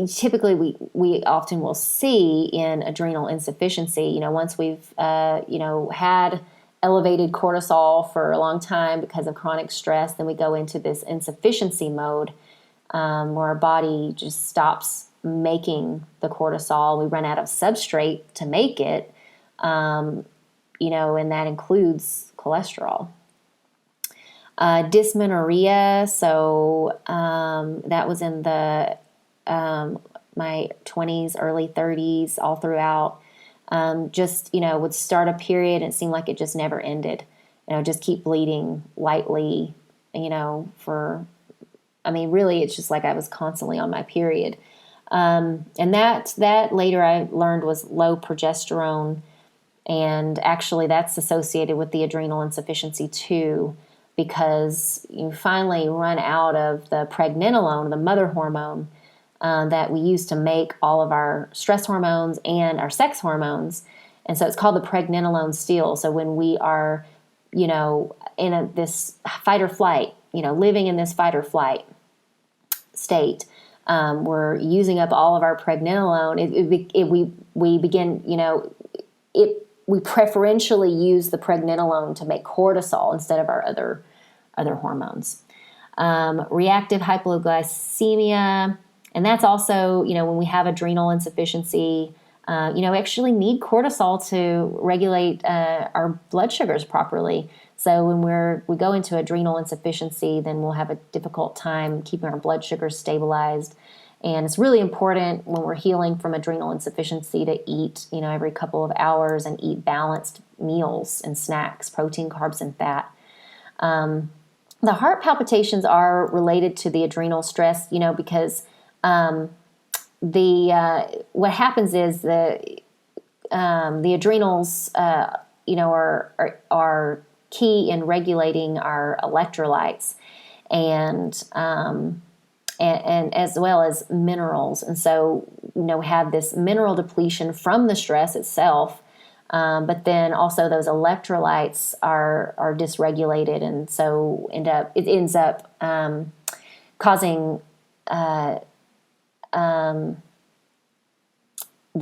typically we often will see in adrenal insufficiency, once we've, had elevated cortisol for a long time because of chronic stress, then we go into this insufficiency mode where our body just stops making the cortisol. We run out of substrate to make it, and that includes cholesterol. Dysmenorrhea, so that was in my 20s, early 30s, all throughout. Would start a period and it seemed like it just never ended. Just keep bleeding lightly, really it's just like I was constantly on my period. And that later I learned was low progesterone, and actually that's associated with the adrenal insufficiency too, because you finally run out of the pregnenolone, the mother hormone, that we use to make all of our stress hormones and our sex hormones. And so it's called the pregnenolone steal. So when we are, in this fight or flight, living in this fight or flight state, we're using up all of our pregnenolone. We begin, we preferentially use the pregnenolone to make cortisol instead of our other hormones. Reactive hypoglycemia, and that's also, when we have adrenal insufficiency, we actually need cortisol to regulate our blood sugars properly. So when we go into adrenal insufficiency, then we'll have a difficult time keeping our blood sugars stabilized. And it's really important when we're healing from adrenal insufficiency to eat, every couple of hours and eat balanced meals and snacks, protein, carbs, and fat. The heart palpitations are related to the adrenal stress, because what happens is the adrenals, are key in regulating our electrolytes and as well as minerals. And so, we have this mineral depletion from the stress itself, but then also those electrolytes are dysregulated, and so it ends up causing the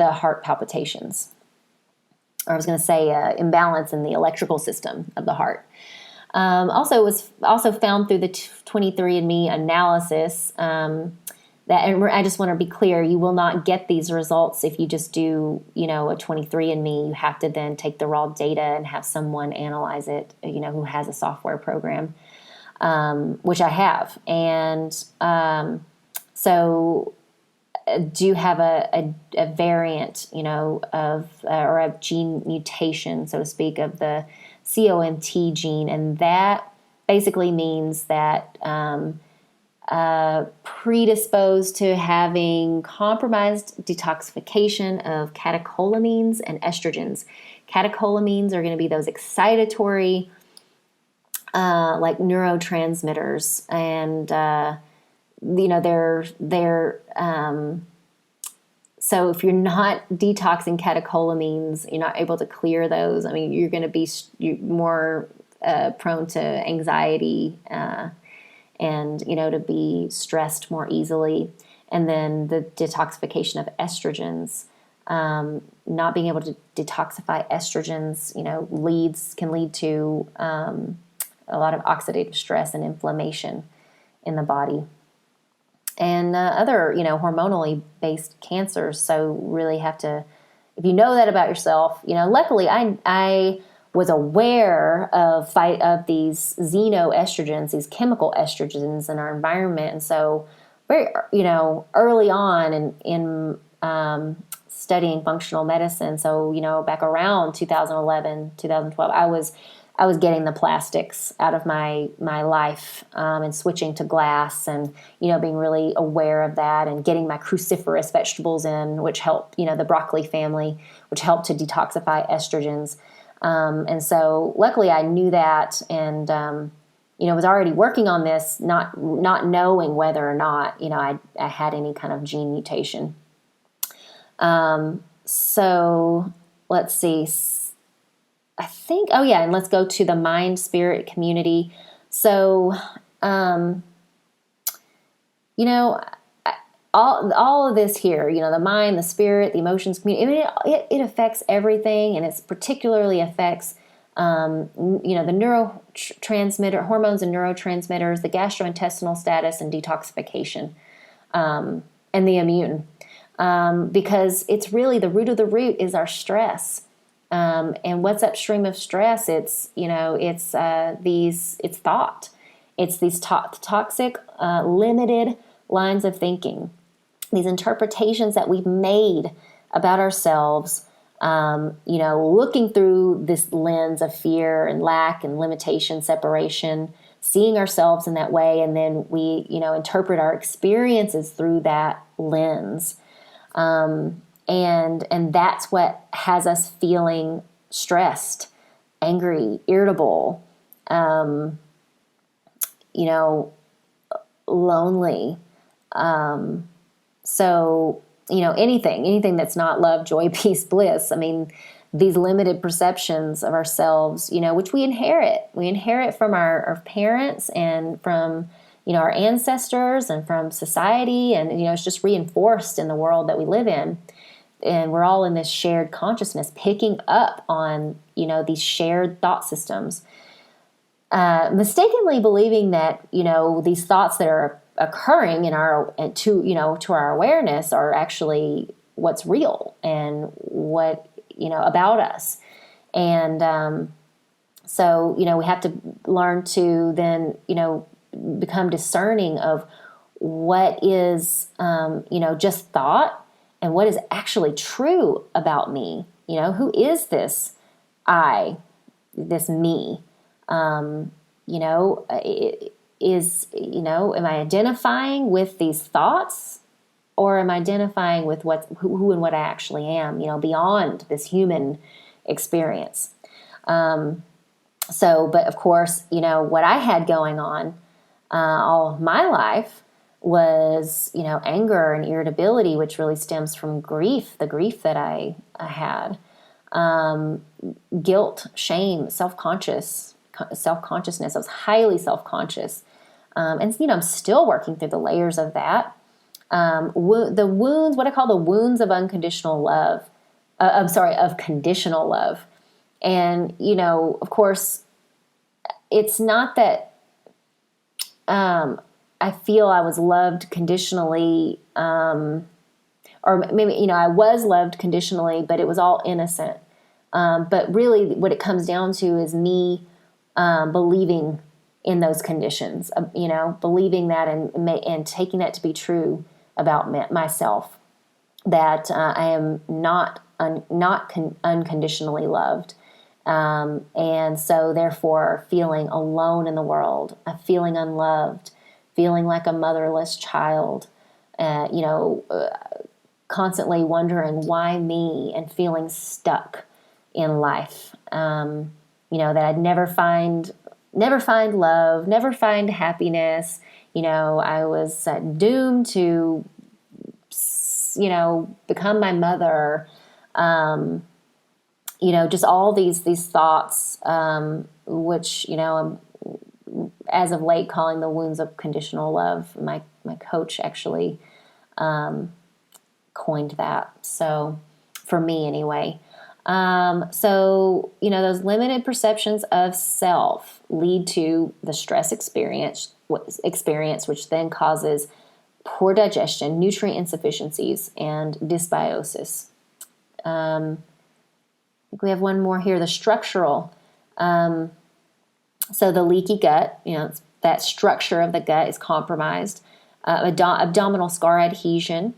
heart palpitations. Or I was going to say imbalance in the electrical system of the heart. It was also found through the 23andMe analysis I just want to be clear, you will not get these results if you just do, a 23andMe. You have to then take the raw data and have someone analyze it, who has a software program, which I have. And so do have a variant, of or a gene mutation, so to speak, of the COMT gene, and that basically means that predisposed to having compromised detoxification of catecholamines and estrogens. Catecholamines are going to be those excitatory, like neurotransmitters, and they're so if you're not detoxing catecholamines, you're not able to clear those. I mean, you're going to be more prone to anxiety, and to be stressed more easily. And then the detoxification of estrogens, not being able to detoxify estrogens, can lead to a lot of oxidative stress and inflammation in the body, and other hormonally based cancers. So really have to, if you know that about yourself, luckily I was aware of these xenoestrogens, these chemical estrogens in our environment. And so very, early on in studying functional medicine, so, back around 2011, 2012, I was getting the plastics out of my life, and switching to glass, and, being really aware of that, and getting my cruciferous vegetables in, which helped, the broccoli family, which helped to detoxify estrogens. And so luckily I knew that, and, was already working on this, not knowing whether or not, I had any kind of gene mutation. So let's see, I think, and let's go to the mind spirit community. So, all of this here, the mind, the spirit, the emotions community, it affects everything, and it particularly affects, the neurotransmitter, hormones and neurotransmitters, the gastrointestinal status and detoxification, and the immune, because it's really the root of the root is our stress. And what's upstream of stress? It's thought. It's these toxic, limited lines of thinking, these interpretations that we've made about ourselves, looking through this lens of fear and lack and limitation, separation, seeing ourselves in that way, and then we, interpret our experiences through that lens. And that's what has us feeling stressed, angry, irritable, lonely. So, anything that's not love, joy, peace, bliss. I mean, these limited perceptions of ourselves, which we inherit. We inherit from our parents and from, our ancestors and from society. And, it's just reinforced in the world that we live in. And we're all in this shared consciousness, picking up on, these shared thought systems, mistakenly believing that, these thoughts that are occurring to our awareness are actually what's real and what, about us. And so, we have to learn to then, become discerning of what is, just thought, and what is actually true about me. Who is this I, this me? Am I identifying with these thoughts, or am I identifying with who and what I actually am, beyond this human experience? But of course, what I had going on all of my life was, anger and irritability, which really stems from grief, the grief that I had, guilt, shame, self-consciousness. I was highly self-conscious. And, I'm still working through the layers of that. The wounds, what I call the wounds of unconditional love, of conditional love. And, of course, it's not that, I feel I was loved conditionally, or maybe, I was loved conditionally, but it was all innocent. But really what it comes down to is me believing in those conditions, believing that and taking that to be true about myself, that I am not unconditionally loved. And so therefore feeling alone in the world, feeling unloved, feeling like a motherless child, constantly wondering why me, and feeling stuck in life. That I'd never find love, never find happiness. I was doomed to, become my mother. Just all these thoughts, which, I'm, as of late, calling the wounds of conditional love. My coach actually coined that. So for me anyway. Those limited perceptions of self lead to the stress experience, which then causes poor digestion, nutrient insufficiencies, and dysbiosis. I think we have one more here, the structural. So the leaky gut, that structure of the gut is compromised. Abdominal scar adhesion,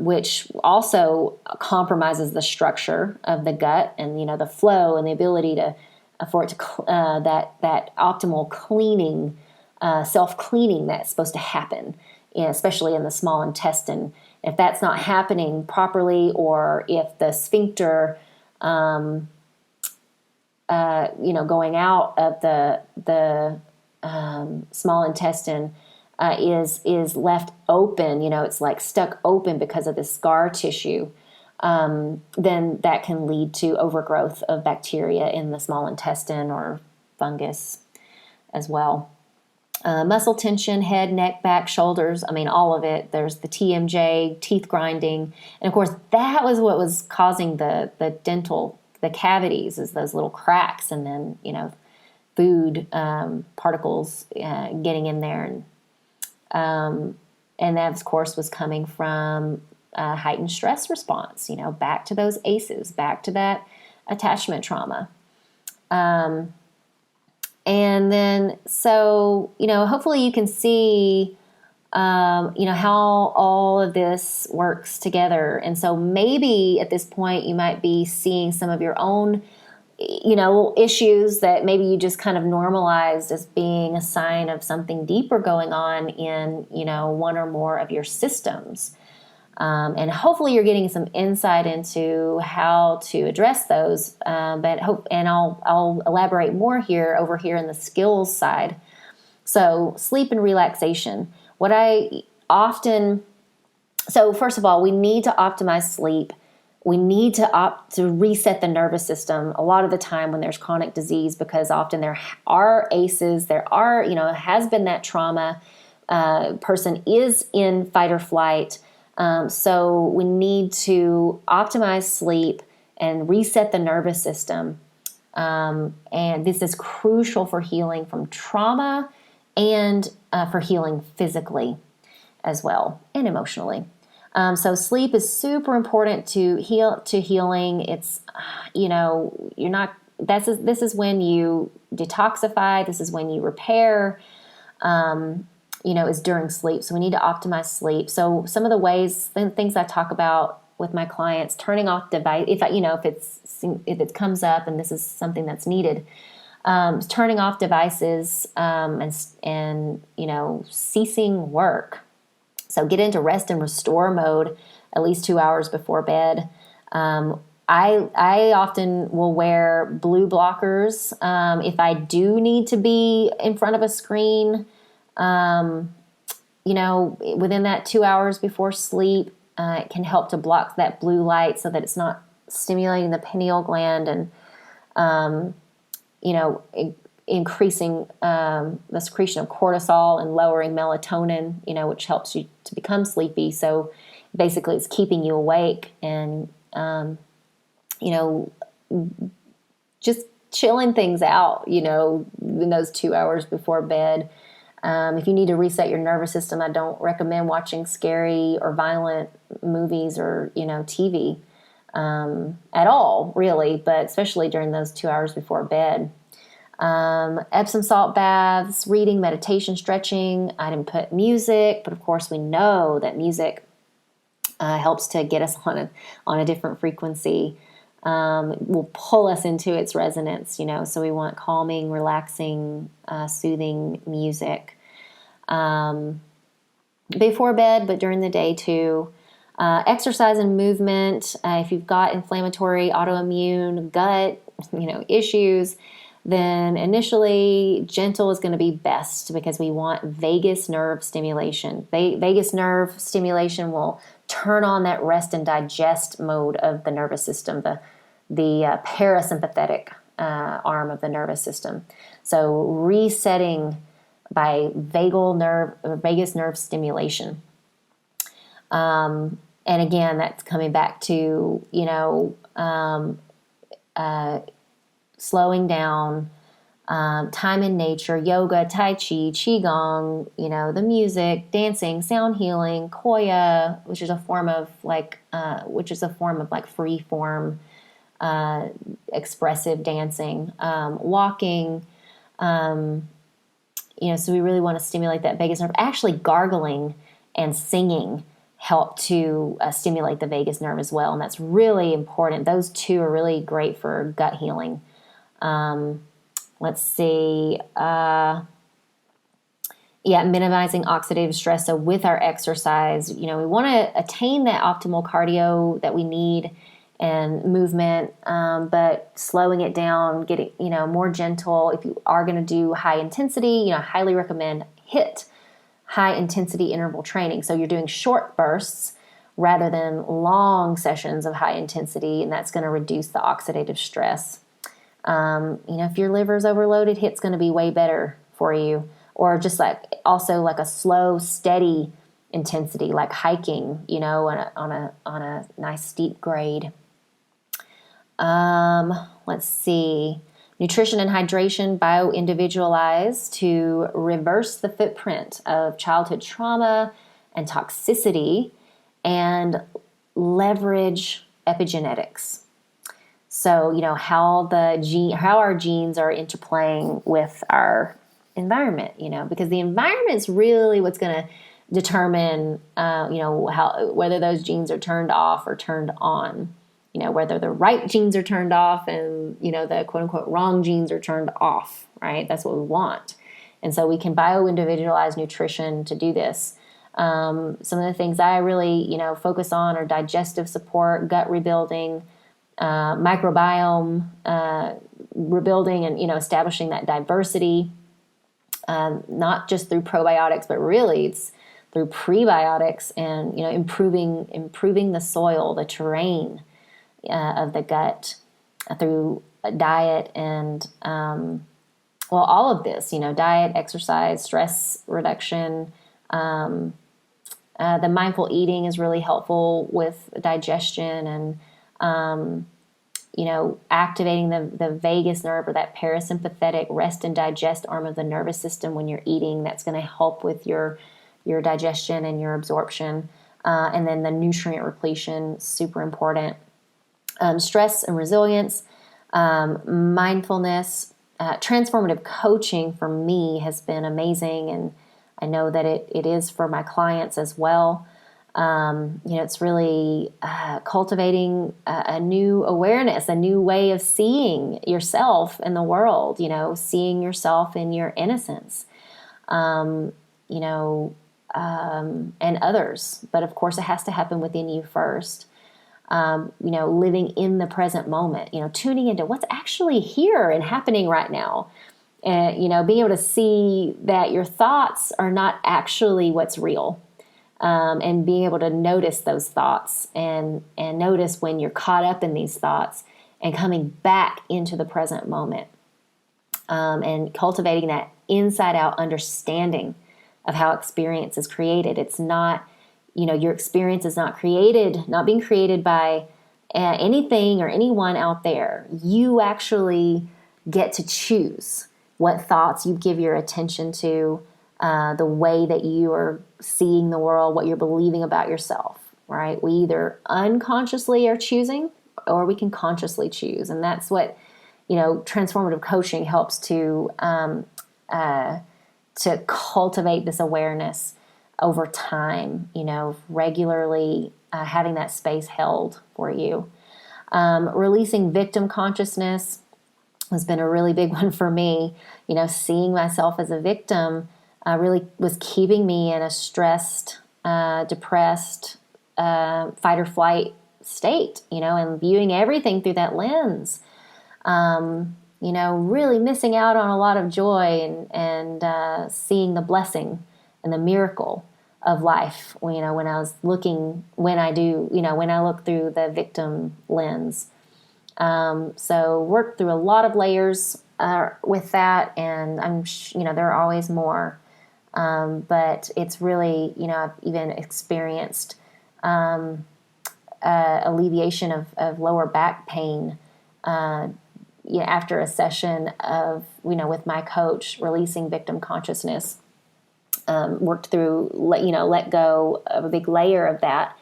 which also compromises the structure of the gut and, the flow and the ability for it to, that optimal cleaning, self-cleaning that's supposed to happen, especially in the small intestine. If that's not happening properly, or if the sphincter, going out of the small intestine is left open, it's like stuck open because of the scar tissue, then that can lead to overgrowth of bacteria in the small intestine, or fungus as well. Muscle tension, head, neck, back, shoulders, all of it. There's the TMJ, teeth grinding. And of course, that was what was causing the cavities, is those little cracks, and then, food particles getting in there. And that, of course, was coming from heightened stress response, back to those ACEs, back to that attachment trauma. And then, so, hopefully you can see, how all of this works together. And so maybe at this point you might be seeing some of your own, issues that maybe you just kind of normalized as being a sign of something deeper going on in, one or more of your systems. And hopefully you're getting some insight into how to address those. And I'll elaborate more over here in the skills side. So sleep and relaxation. So first of all, we need to optimize sleep. We need to reset the nervous system a lot of the time when there's chronic disease, because often there are ACEs, has been that trauma, person is in fight or flight. So we need to optimize sleep and reset the nervous system. And this is crucial for healing from trauma, and for healing physically as well, and emotionally. So sleep is super important to healing. It's, this is when you detoxify. This is when you repair, is during sleep. So we need to optimize sleep. So some of the things I talk about with my clients, turning off device, if it comes up and this is something that's needed, turning off devices, and ceasing work. So get into rest and restore mode at least 2 hours before bed. I often will wear blue blockers if I do need to be in front of a screen, within that 2 hours before sleep. It can help to block that blue light so that it's not stimulating the pineal gland and, increasing the secretion of cortisol and lowering melatonin, which helps you to become sleepy. So basically it's keeping you awake and, just chilling things out, in those 2 hours before bed. If you need to reset your nervous system, I don't recommend watching scary or violent movies or, TV at all, really, but especially during those 2 hours before bed. Epsom salt baths, reading, meditation, stretching. I didn't put music, but of course we know that music helps to get us on a different frequency. Will pull us into its resonance, so we want calming, relaxing, soothing music before bed, but during the day too. Exercise and movement. If you've got inflammatory, autoimmune, gut, issues, then initially gentle is going to be best because we want vagus nerve stimulation. Vagus nerve stimulation will turn on that rest and digest mode of the nervous system, the parasympathetic arm of the nervous system. So resetting by vagus nerve stimulation. And again, that's coming back to, slowing down, time in nature, yoga, tai chi, qigong, the music, dancing, sound healing, koya, which is a form of free form, expressive dancing, walking, so we really want to stimulate that vagus nerve. Actually, gargling and singing help to stimulate the vagus nerve as well, and that's really important. Those two are really great for gut healing. Let's see. Minimizing oxidative stress. So with our exercise, we want to attain that optimal cardio that we need and movement, but slowing it down, getting, more gentle. If you are going to do high intensity, I highly recommend HIIT, high intensity interval training. So you're doing short bursts rather than long sessions of high intensity, and that's going to reduce the oxidative stress. If your liver's overloaded, HIIT's going to be way better for you. Or just like a slow, steady intensity, like hiking, on a nice steep grade. Let's see. Nutrition and hydration, bio-individualized to reverse the footprint of childhood trauma and toxicity and leverage epigenetics. So, how our genes are interplaying with our environment, because the environment is really what's going to determine, whether those genes are turned off or turned on, whether the right genes are turned off and, the quote unquote wrong genes are turned off, right? That's what we want. And so we can bio-individualize nutrition to do this. Some of the things I really, focus on are digestive support, gut rebuilding, microbiome rebuilding, and establishing that diversity, not just through probiotics, but really it's through prebiotics and improving the soil, the terrain of the gut through diet and all of this, diet, exercise, stress reduction. The mindful eating is really helpful with digestion and activating the vagus nerve, or that parasympathetic rest and digest arm of the nervous system when you're eating. That's going to help with your digestion and your absorption. And then the nutrient repletion, super important. Stress and resilience, mindfulness, transformative coaching for me has been amazing. And I know that it is for my clients as well. It's really cultivating a new awareness, a new way of seeing yourself in the world, seeing yourself in your innocence, and others. But of course, it has to happen within you first. Living in the present moment, tuning into what's actually here and happening right now. And, being able to see that your thoughts are not actually what's real. And being able to notice those thoughts and notice when you're caught up in these thoughts and coming back into the present moment. And cultivating that inside out understanding of how experience is created. It's not, your experience is not being created by anything or anyone out there. You actually get to choose what thoughts you give your attention to, the way that you are seeing the world, what you're believing about yourself, right? We either unconsciously are choosing or we can consciously choose. And that's what, transformative coaching helps to cultivate this awareness over time, regularly having that space held for you. Releasing victim consciousness has been a really big one for me. Seeing myself as a victim really was keeping me in a stressed, depressed, fight or flight state, and viewing everything through that lens. Really missing out on a lot of joy and seeing the blessing and the miracle of life, when I look through the victim lens. So worked through a lot of layers with that, and there are always more. But it's really, I've even experienced alleviation of lower back pain after a session of, with my coach, releasing victim consciousness. Worked through, let go of a big layer of that.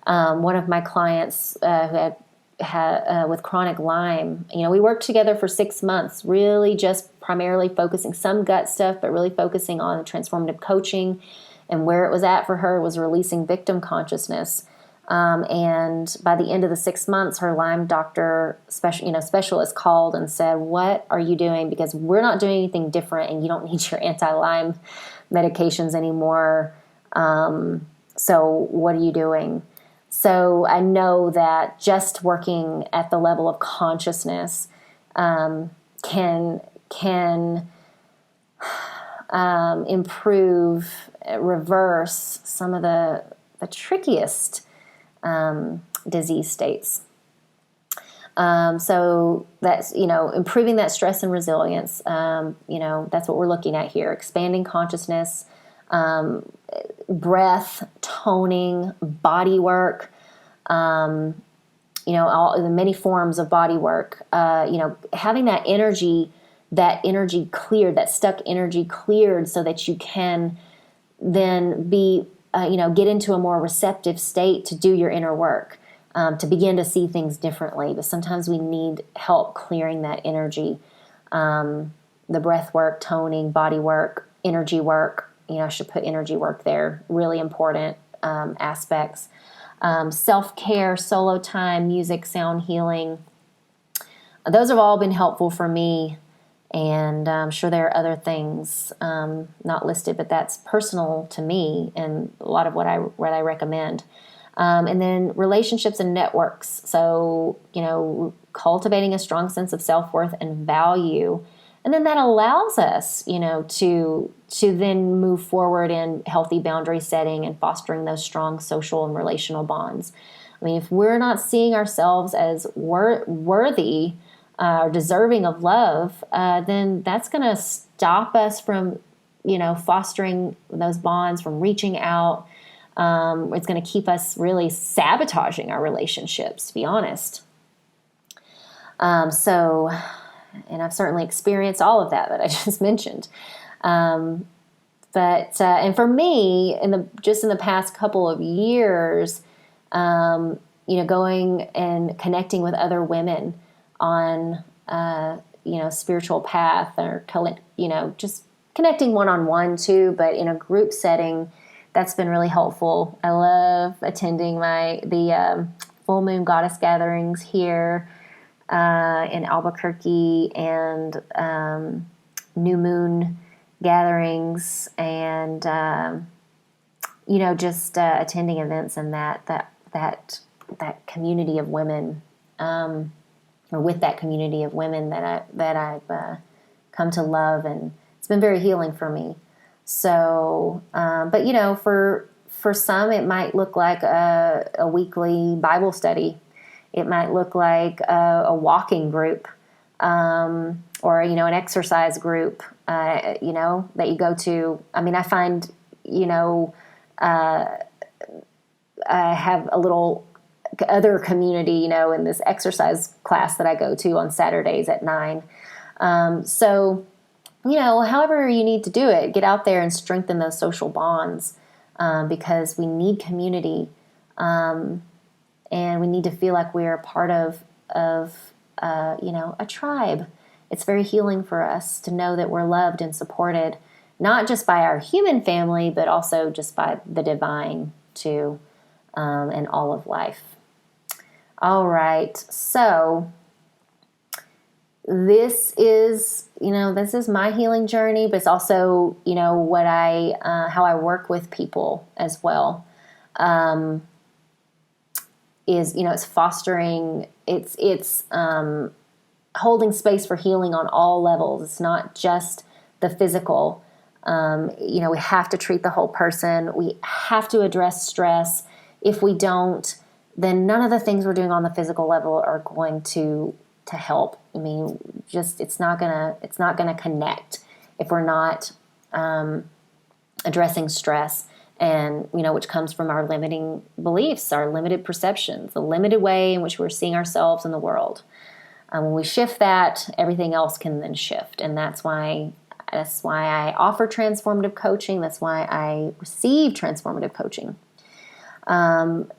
One of my clients who had with chronic Lyme, we worked together for 6 months, really just primarily focusing some gut stuff, but really focusing on transformative coaching. And where it was at for her was releasing victim consciousness. And by the end of the 6 months, her Lyme doctor, specialist called and said, "What are you doing? Because we're not doing anything different, and you don't need your anti-Lyme medications anymore. So what are you doing?" So I know that just working at the level of consciousness can improve, reverse some of the trickiest disease states. So that's, improving that stress and resilience. That's what we're looking at here. Expanding consciousness, breath, toning, body work, all the many forms of body work, having that energy cleared, that stuck energy cleared, so that you can then be, get into a more receptive state to do your inner work, to begin to see things differently. But sometimes we need help clearing that energy. The breath work, toning, body work, energy work, I should put energy work there, really important aspects. Self-care, solo time, music, sound healing. Those have all been helpful for me, and I'm sure there are other things not listed, but that's personal to me and a lot of what I recommend. And then relationships and networks. So, cultivating a strong sense of self-worth and value. And then that allows us, to then move forward in healthy boundary setting and fostering those strong social and relational bonds. I mean, if we're not seeing ourselves as worthy or deserving of love, then that's going to stop us from, fostering those bonds, from reaching out. It's going to keep us really sabotaging our relationships, to be honest. And I've certainly experienced all of that I just mentioned. And for me, in the past couple of years, going and connecting with other women on, spiritual path, or, just connecting one-on-one too, but in a group setting, that's been really helpful. I love attending the full moon goddess gatherings here in Albuquerque, and new moon gatherings, and just attending events in that community of women, or with that community of women that I've come to love, and it's been very healing for me. So, but for some, it might look like a weekly Bible study. It might look like a walking group, or, an exercise group, that you go to. I mean, I find, I have a little other community, in this exercise class that I go to on Saturdays at 9. So however you need to do it, get out there and strengthen those social bonds, because we need community, and we need to feel like we are part of a tribe. It's very healing for us to know that we're loved and supported, not just by our human family, but also just by the divine too, and all of life. All right, so this is my healing journey, but it's also, what how I work with people as well. It's fostering, it's holding space for healing on all levels. It's not just the physical. We have to treat the whole person. We have to address stress. If we don't, then none of the things we're doing on the physical level are going to help. I mean, it's not gonna connect if we're not addressing stress, and which comes from our limiting beliefs, our limited perceptions, the limited way in which we're seeing ourselves in the world. When we shift that, everything else can then shift, and that's why I offer transformative coaching. That's why I receive transformative coaching. Of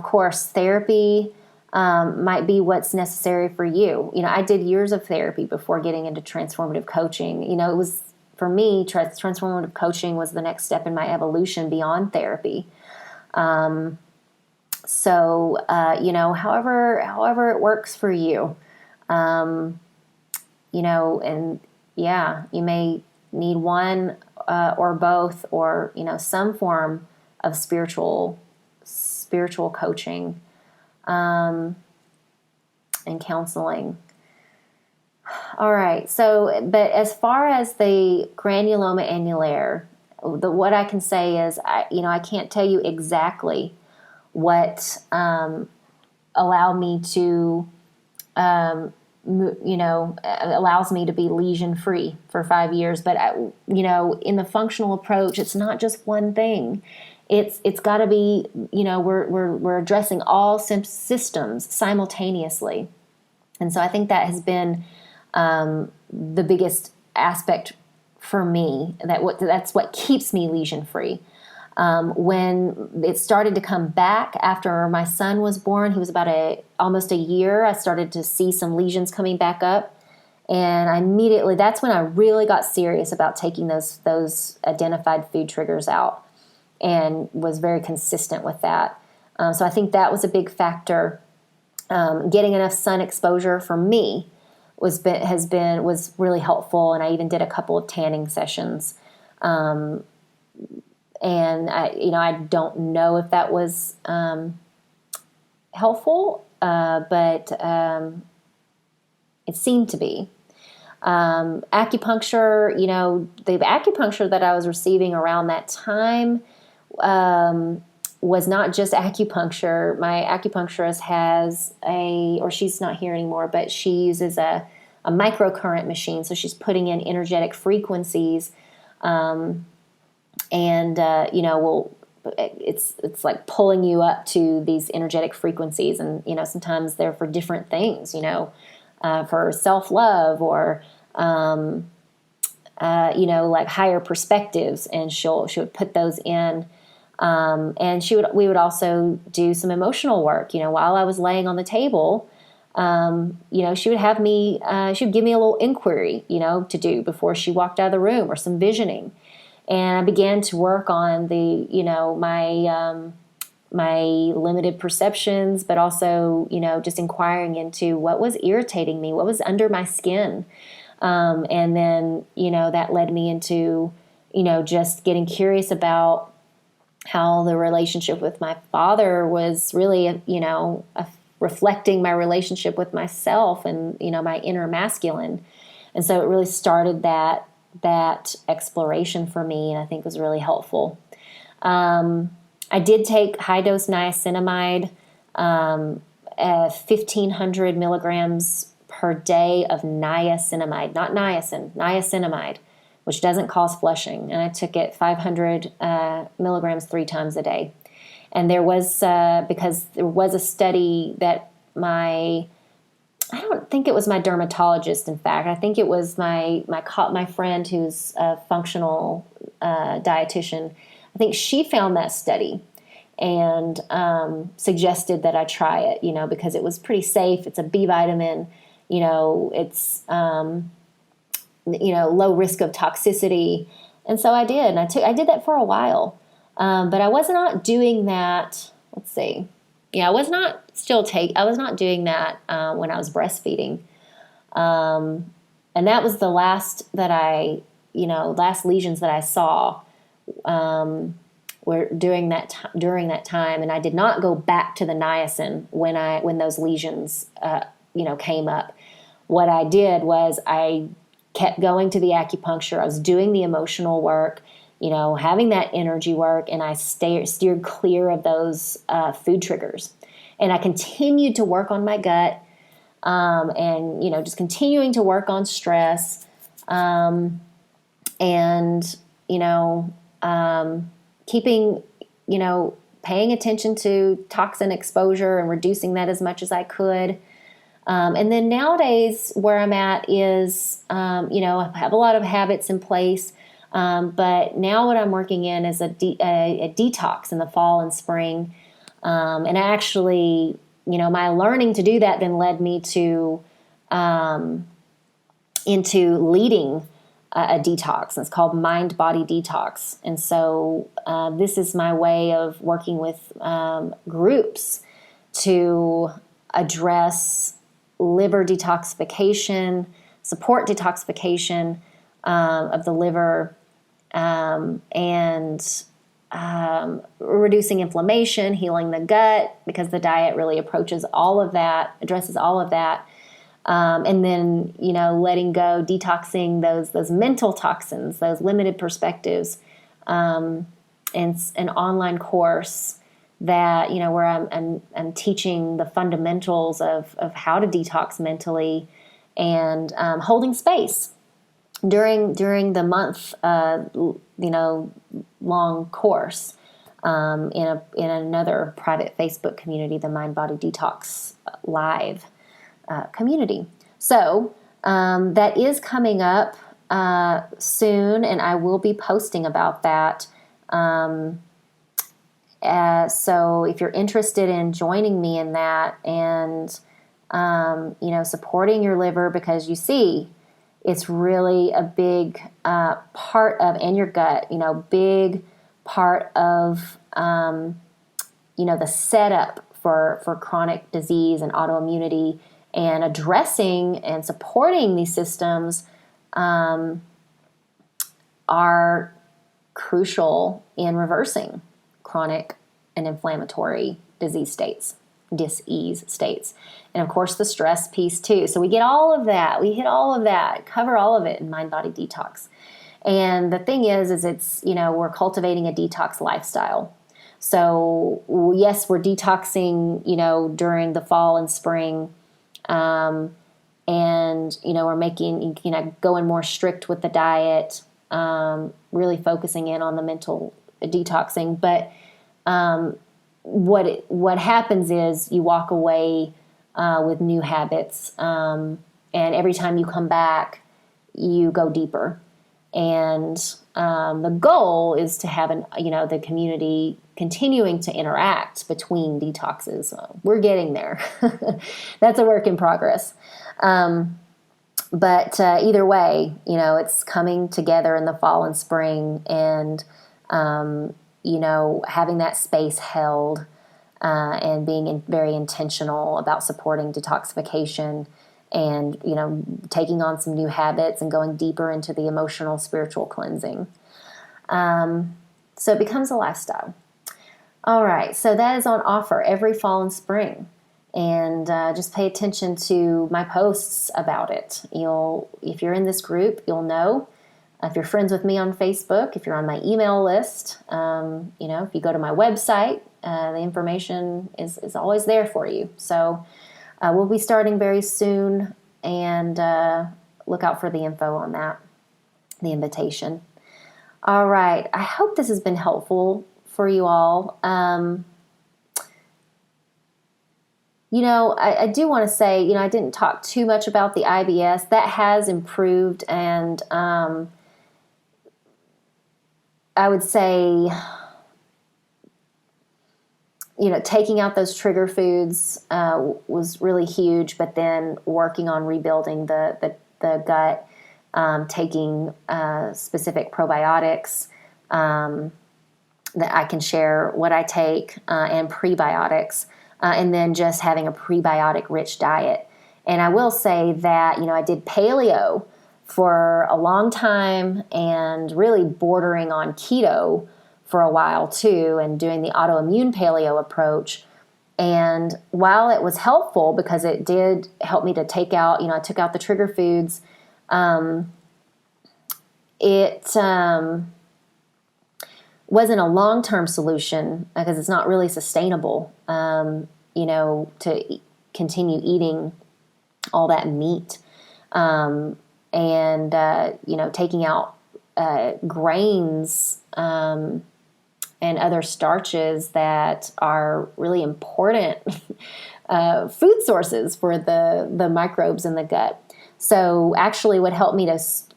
course, therapy might be what's necessary for you. I did years of therapy before getting into transformative coaching. It was, for me, transformative coaching was the next step in my evolution beyond therapy. However it works for you, you may need one or both, or some form of spiritual coaching and counseling. All right. So, but as far as the granuloma annulare, what I can say is, I can't tell you exactly what allowed me to, allows me to be lesion free for 5 years. But in the functional approach, it's not just one thing. It's got to be, we're addressing all systems simultaneously. And so I think that has been the biggest aspect for me, that's what keeps me lesion free. When it started to come back after my son was born, he was about almost a year, I started to see some lesions coming back up. And that's when I really got serious about taking those identified food triggers out, and was very consistent with that. So I think that was a big factor. Getting enough sun exposure for me was really helpful, and I even did a couple of tanning sessions. And I don't know if that was helpful, but it seemed to be. Acupuncture, the acupuncture that I was receiving around that time was not just acupuncture. My acupuncturist she's not here anymore, but she uses a microcurrent machine. So she's putting in energetic frequencies, it's like pulling you up to these energetic frequencies, and sometimes they're for different things, for self-love, or like higher perspectives, and she would put those in. And we would also do some emotional work, while I was laying on the table. She would have me, she would give me a little inquiry, to do before she walked out of the room, or some visioning. And I began to work on my limited perceptions, but also, just inquiring into what was irritating me, what was under my skin. And then, that led me into, just getting curious about how the relationship with my father was really, reflecting my relationship with myself and, my inner masculine. And so it really started that exploration for me, and I think was really helpful. I did take high-dose niacinamide, 1,500 milligrams per day of niacinamide, not niacin, niacinamide, which doesn't cause flushing. And I took it 500 milligrams 3 times a day. And there was, because there was a study that my I don't think it was my dermatologist. In fact, I think it was my friend who's a functional dietitian. I think she found that study and suggested that I try it, because it was pretty safe. It's a B vitamin, it's, low risk of toxicity. And so I did, and I did that for a while. But I was not doing that. Let's see. Yeah, I was not doing that when I was breastfeeding. And that was the last last lesions that I saw were during that time. And I did not go back to the niacin when those lesions came up. What I did was I kept going to the acupuncture. I was doing the emotional work, having that energy work, and I steered clear of those food triggers. And I continued to work on my gut, and just continuing to work on stress, keeping, paying attention to toxin exposure and reducing that as much as I could. And then nowadays, where I'm at is, I have a lot of habits in place. But now what I'm working in is a detox in the fall and spring. And actually, my learning to do that then led me to into leading a detox. It's called Mind Body Detox. And so this is my way of working with groups to address liver detoxification, support detoxification of the liver, and reducing inflammation, healing the gut, because the diet really approaches all of that, addresses all of that. And then, letting go, detoxing those mental toxins, those limited perspectives, and an online course that, where I'm teaching the fundamentals of how to detox mentally, and holding space during the month, long course, in another private Facebook community, the Mind Body Detox Live community. So that is coming up soon, and I will be posting about that. So if you're interested in joining me in that, and supporting your liver, because you see, it's really a big part of, and your gut, big part of, the setup for chronic disease and autoimmunity, and addressing and supporting these systems are crucial in reversing chronic and inflammatory disease states. And of course the stress piece too. So we get all of that. We hit all of that, cover all of it in Mind Body Detox. And the thing is it's, we're cultivating a detox lifestyle. So yes, we're detoxing, during the fall and spring. And, we're making, going more strict with the diet, really focusing in on the mental detoxing. But, what happens is you walk away with new habits, and every time you come back, you go deeper. And the goal is to have the community continuing to interact between detoxes. We're getting there. That's a work in progress. But either way, it's coming together in the fall and spring, and having that space held, and being very intentional about supporting detoxification, and, taking on some new habits and going deeper into the emotional, spiritual cleansing. So it becomes a lifestyle. All right. So that is on offer every fall and spring. And just pay attention to my posts about it. If you're in this group, you'll know. If you're friends with me on Facebook, if you're on my email list, if you go to my website, the information is always there for you. So we'll be starting very soon, and look out for the info on that, the invitation. All right. I hope this has been helpful for you all. I do want to say, I didn't talk too much about the IBS. That has improved, and I would say, taking out those trigger foods was really huge, but then working on rebuilding the gut, taking specific probiotics that I can share what I take, and prebiotics, and then just having a prebiotic-rich diet. And I will say that, I did paleo for a long time and really bordering on keto for a while too, and doing the autoimmune paleo approach. And while it was helpful because it did help me to take out, I took out the trigger foods, it wasn't a long-term solution because it's not really sustainable, to continue eating all that meat, and taking out grains and other starches that are really important food sources for the microbes in the gut. So actually what helped me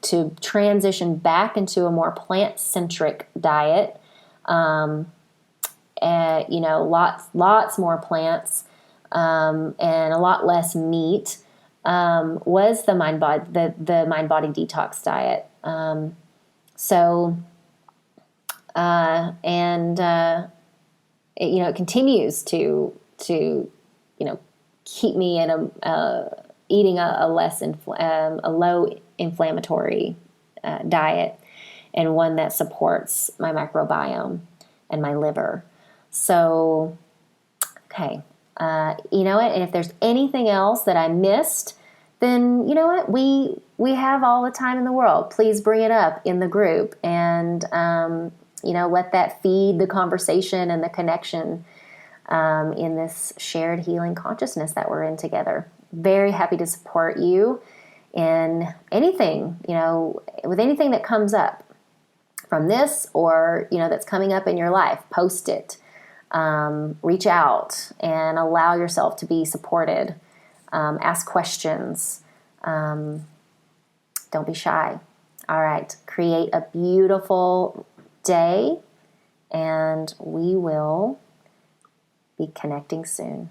to transition back into a more plant-centric diet, lots more plants, and a lot less meat, was the mind body detox diet. It continues to keep me in eating a low inflammatory diet, and one that supports my microbiome and my liver. So, okay. And if there's anything else that I missed, then we have all the time in the world. Please bring it up in the group, and let that feed the conversation and the connection in this shared healing consciousness that we're in together. Very happy to support you in anything, with anything that comes up from this, or that's coming up in your life. Post it. Reach out and allow yourself to be supported. Ask questions. Don't be shy. All right. Create a beautiful day, and we will be connecting soon.